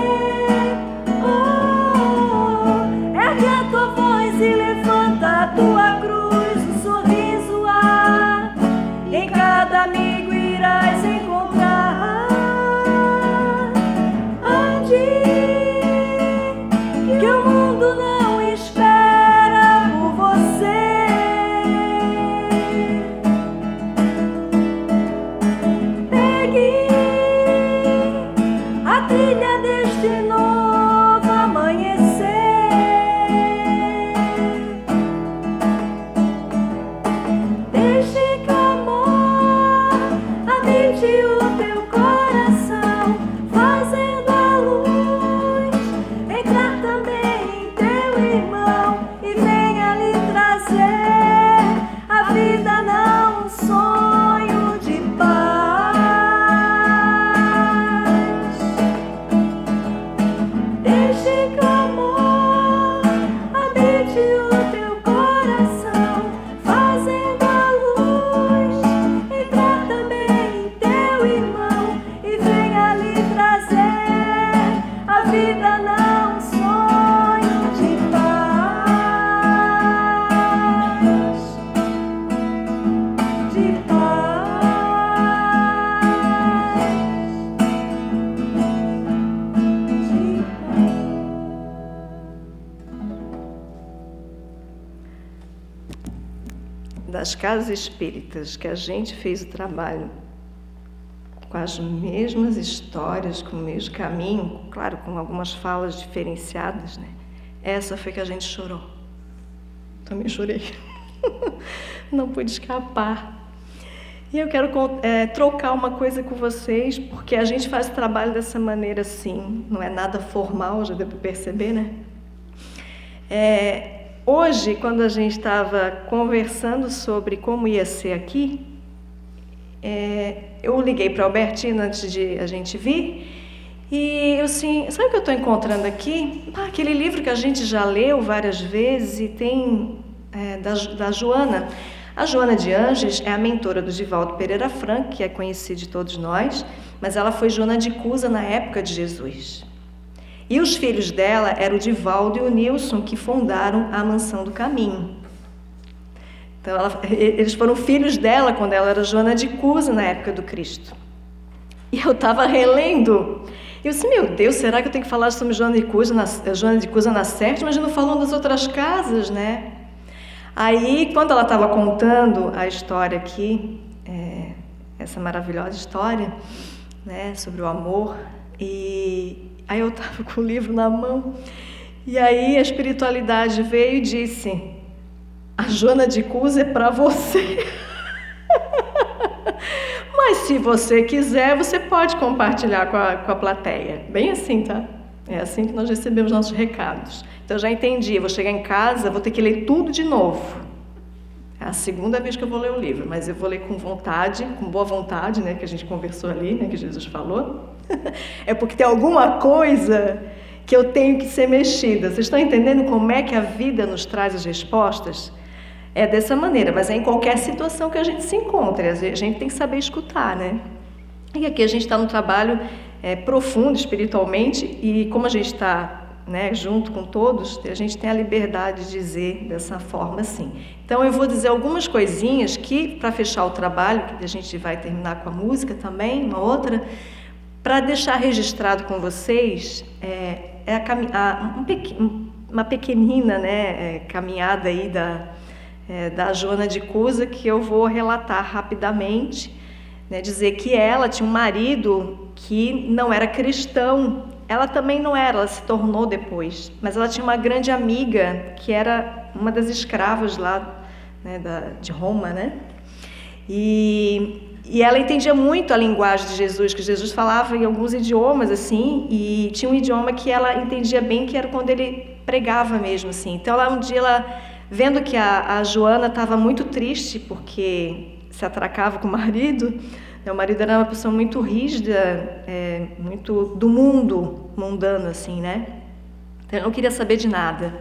[SPEAKER 1] ergue a tua voz e levanta a tua cruz, o sorriso há, em cada amigo irás encontrar. Ande, que o mundo não espera por você. Das casas espíritas que a gente fez o trabalho com as mesmas histórias, com o mesmo caminho, claro, com algumas falas diferenciadas, né? Essa foi que a gente chorou. Também chorei. Não pude escapar. E eu quero trocar uma coisa com vocês, porque a gente faz o trabalho dessa maneira assim, não é nada formal, já deu para perceber, né? Hoje, quando a gente estava conversando sobre como ia ser aqui, eu liguei para a Albertina antes de a gente vir, e eu assim, sabe o que eu estou encontrando aqui? Aquele livro que a gente já leu várias vezes e tem da Joana. A Joana de Anjos é a mentora do Divaldo Pereira Franco, que é conhecido de todos nós, mas ela foi Joana de Cusa na época de Jesus. E os filhos dela eram o Divaldo e o Nilson, que fundaram a Mansão do Caminho. Então, eles foram filhos dela quando ela era Joana de Cusa, na época do Cristo. E eu estava relendo. E eu disse, meu Deus, será que eu tenho que falar sobre Joana de Cusa na Sértima, mas não falando das outras casas, né? Aí, quando ela estava contando a história aqui, essa maravilhosa história, né, sobre o amor, aí eu estava com o livro na mão, e aí a espiritualidade veio e disse, a Joana de Cusa é para você. Mas se você quiser, você pode compartilhar com a plateia. Bem assim, tá? É assim que nós recebemos nossos recados. Então eu já entendi, eu vou chegar em casa, vou ter que ler tudo de novo. É a segunda vez que eu vou ler o livro, mas eu vou ler com vontade, com boa vontade, né, que a gente conversou ali, né, que Jesus falou. É porque tem alguma coisa que eu tenho que ser mexida. Vocês estão entendendo como é que a vida nos traz as respostas? É dessa maneira, mas é em qualquer situação que a gente se encontre. A gente tem que saber escutar, né? E aqui a gente está num trabalho profundo espiritualmente, e como a gente está, né, junto com todos, a gente tem a liberdade de dizer dessa forma assim. Então eu vou dizer algumas coisinhas que, para fechar o trabalho, que a gente vai terminar com a música também, uma outra, para deixar registrado com vocês, uma pequenina, né, caminhada aí da Joana de Cusa, que eu vou relatar rapidamente, né, dizer que ela tinha um marido que não era cristão. Ela também não era, ela se tornou depois, mas ela tinha uma grande amiga que era uma das escravas lá, né, de Roma, né? E ela entendia muito a linguagem de Jesus, que Jesus falava em alguns idiomas, assim, e tinha um idioma que ela entendia bem, que era quando ele pregava mesmo, assim. Então, um dia, vendo que a Joana estava muito triste, porque se atracava com o marido, né, o marido era uma pessoa muito rígida, muito do mundo, mundano, assim, né? Então, ele não queria saber de nada.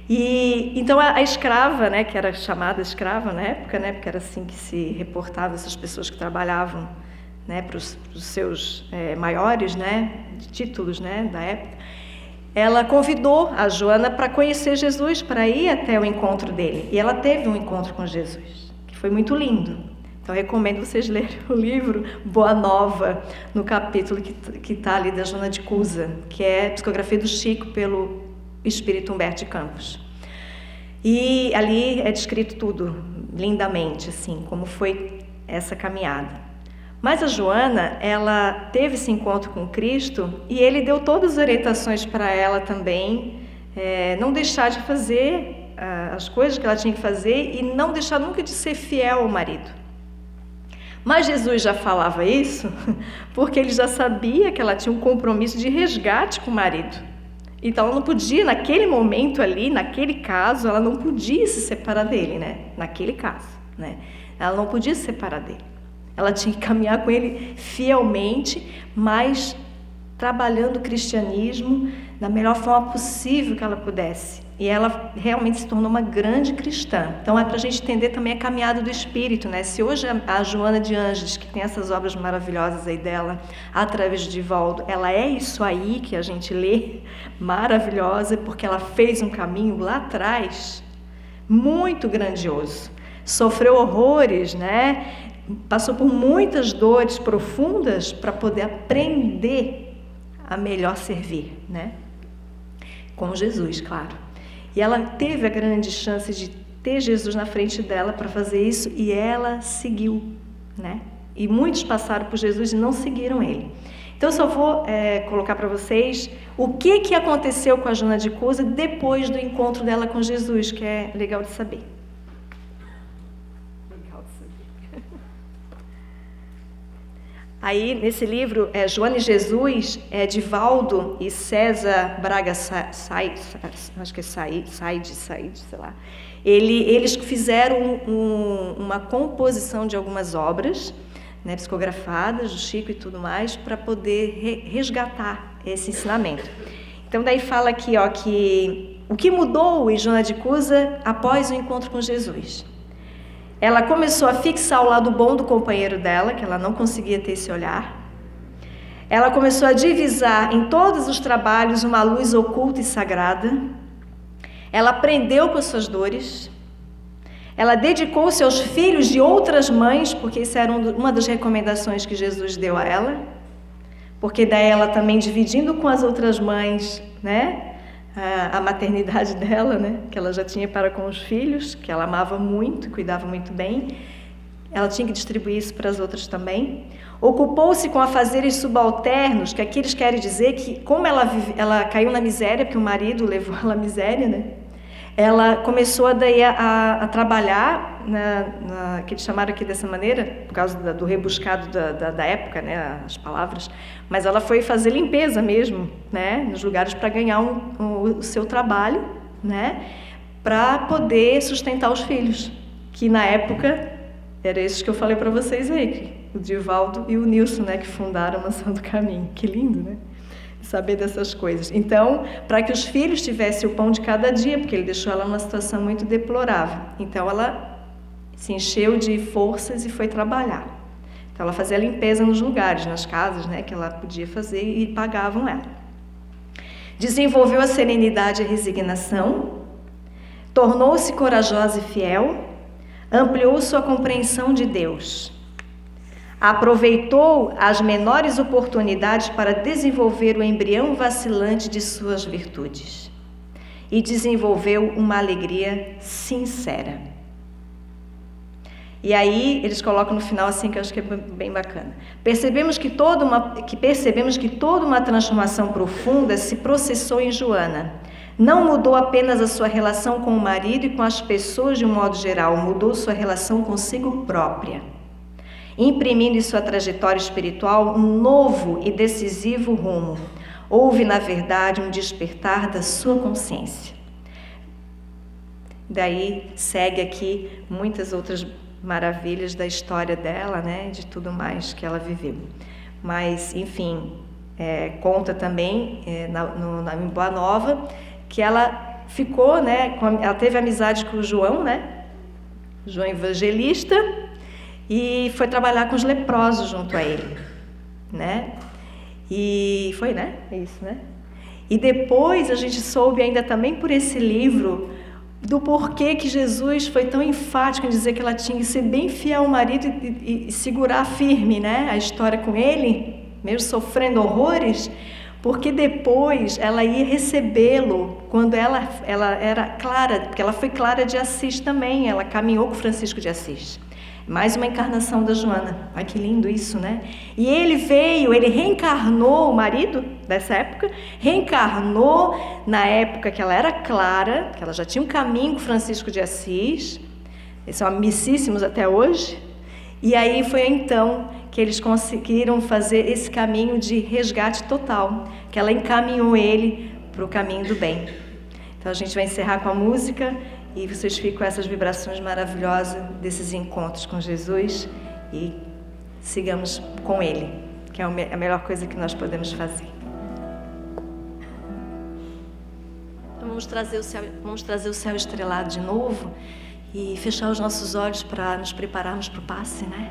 [SPEAKER 1] E então a escrava, né, que era chamada escrava na época, né, porque era assim que se reportava essas pessoas que trabalhavam, né, para os seus maiores, né, títulos, né, da época, ela convidou a Joana para conhecer Jesus, para ir até o encontro dele. E ela teve um encontro com Jesus, que foi muito lindo. Então, eu recomendo vocês lerem o livro Boa Nova, no capítulo que está ali da Joana de Cusa, que é a psicografia do Chico pelo Espírito Humberto de Campos. E ali é descrito tudo lindamente, assim, como foi essa caminhada. Mas a Joana, ela teve esse encontro com Cristo e ele deu todas as orientações para ela também, não deixar de fazer as coisas que ela tinha que fazer e não deixar nunca de ser fiel ao marido. Mas Jesus já falava isso porque ele já sabia que ela tinha um compromisso de resgate com o marido. Então ela não podia, naquele momento ali, naquele caso, ela não podia se separar dele, né? Naquele caso, né? Ela não podia se separar dele. Ela tinha que caminhar com ele fielmente, mas trabalhando o cristianismo da melhor forma possível que ela pudesse. E ela realmente se tornou uma grande cristã. Então é para a gente entender também a caminhada do Espírito, né? Se hoje a Joana de Ângeles, que tem essas obras maravilhosas aí dela, através de Divaldo, ela é isso aí que a gente lê, maravilhosa, porque ela fez um caminho lá atrás, muito grandioso. Sofreu horrores, né? Passou por muitas dores profundas para poder aprender a melhor servir, né? Com Jesus, claro. E ela teve a grande chance de ter Jesus na frente dela para fazer isso, e ela seguiu, né? E muitos passaram por Jesus e não seguiram ele. Então eu só vou colocar para vocês o que aconteceu com a Joana de Cusa depois do encontro dela com Jesus, que é legal de saber. Aí, nesse livro, Joana e Jesus, Divaldo e César Braga Said, acho que é Said, sei lá. Eles fizeram uma composição de algumas obras, né, psicografadas, do Chico e tudo mais, para poder resgatar esse ensinamento. Então, daí fala aqui, ó, que o que mudou em Joana de Cusa após o encontro com Jesus? Ela começou a fixar o lado bom do companheiro dela, que ela não conseguia ter esse olhar. Ela começou a divisar em todos os trabalhos uma luz oculta e sagrada. Ela aprendeu com as suas dores. Ela dedicou-se aos filhos de outras mães, porque isso era uma das recomendações que Jesus deu a ela. Porque daí ela também dividindo com as outras mães, né? A maternidade dela, né, que ela já tinha para com os filhos, que ela amava muito, cuidava muito bem, ela tinha que distribuir isso para as outras também. Ocupou-se com afazeres subalternos, que aqui eles querem dizer que, como ela caiu na miséria, porque o marido levou ela à miséria, né, ela começou daí a trabalhar, que eles chamaram aqui dessa maneira, por causa do rebuscado da época, né, as palavras, mas ela foi fazer limpeza mesmo, né, nos lugares para ganhar o seu trabalho, né, para poder sustentar os filhos, que na época eram esses que eu falei para vocês aí, o Divaldo e o Nilson, né, que fundaram a Mansão do Caminho. Que lindo, né? Saber dessas coisas. Então, para que os filhos tivessem o pão de cada dia, porque ele deixou ela numa situação muito deplorável. Então, ela se encheu de forças e foi trabalhar. Então, ela fazia limpeza nos lugares, nas casas, né, que ela podia fazer e pagavam ela. Desenvolveu a serenidade e a resignação, tornou-se corajosa e fiel, ampliou sua compreensão de Deus. Aproveitou as menores oportunidades para desenvolver o embrião vacilante de suas virtudes e desenvolveu uma alegria sincera. E aí eles colocam no final assim, que eu acho que é bem bacana. Percebemos que toda uma transformação profunda se processou em Joana. Não mudou apenas a sua relação com o marido e com as pessoas de um modo geral, mudou sua relação consigo própria, imprimindo em sua trajetória espiritual um novo e decisivo rumo. Houve, na verdade, um despertar da sua consciência. Daí segue aqui muitas outras maravilhas da história dela, né, de tudo mais que ela viveu. Mas, enfim, conta também em Boa Nova que ela ficou, né, ela teve amizade com o João, né, João Evangelista, e foi trabalhar com os leprosos junto a ele, né? E foi, né? É isso, né? E depois a gente soube ainda também por esse livro do porquê que Jesus foi tão enfático em dizer que ela tinha que ser bem fiel ao marido e segurar firme, né? A história com ele, mesmo sofrendo horrores, porque depois ela ia recebê-lo quando ela era Clara, porque ela foi Clara de Assis também, ela caminhou com Francisco de Assis. Mais uma encarnação da Joana. Ai, que lindo isso, né? E ele reencarnou, o marido dessa época, reencarnou na época que ela era Clara, que ela já tinha um caminho com Francisco de Assis, eles são amicíssimos até hoje, e aí foi então que eles conseguiram fazer esse caminho de resgate total, que ela encaminhou ele para o caminho do bem. Então a gente vai encerrar com a música, e vocês ficam com essas vibrações maravilhosas desses encontros com Jesus e sigamos com Ele, que é a melhor coisa que nós podemos fazer. Então vamos trazer o céu estrelado de novo e fechar os nossos olhos para nos prepararmos para o passe, né?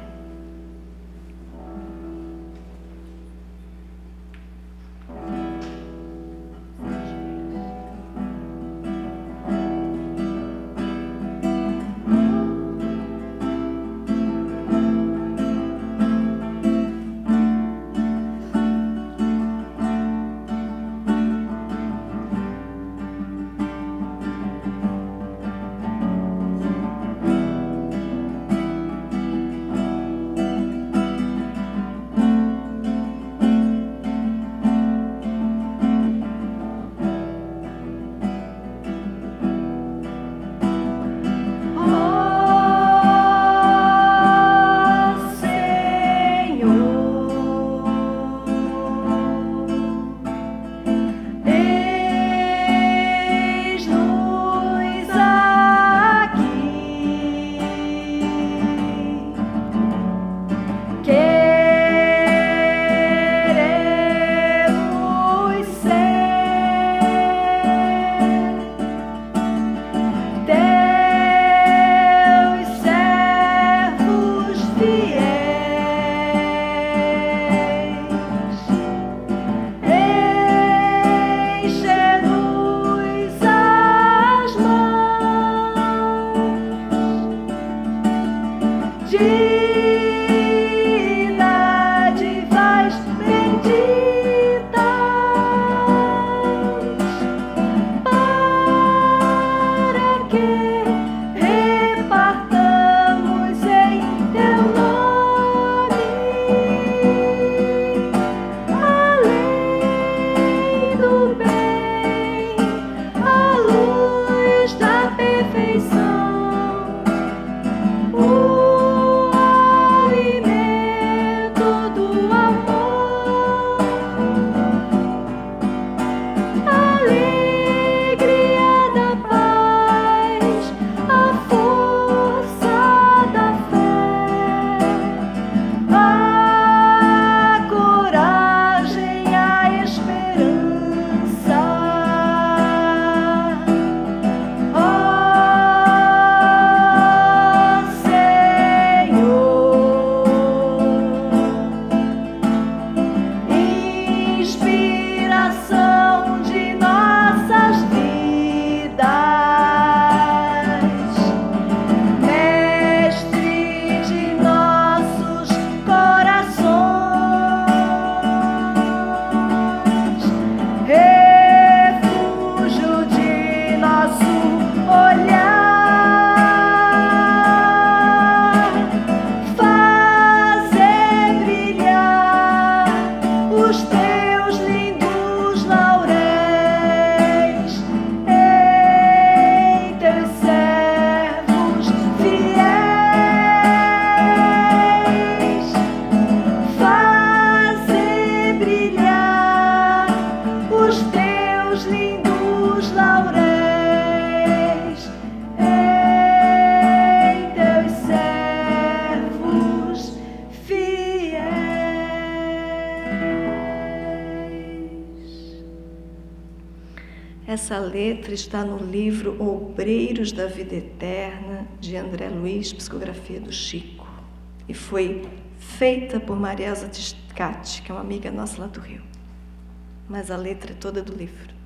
[SPEAKER 2] teus lindos lauréis, em teus servos fiéis.
[SPEAKER 1] Essa letra está no livro Obreiros da Vida Eterna, de André Luiz, psicografia do Chico, e foi feita por Maria Elza Tiscati, que é uma amiga nossa lá do Rio. Mas a letra é toda do livro.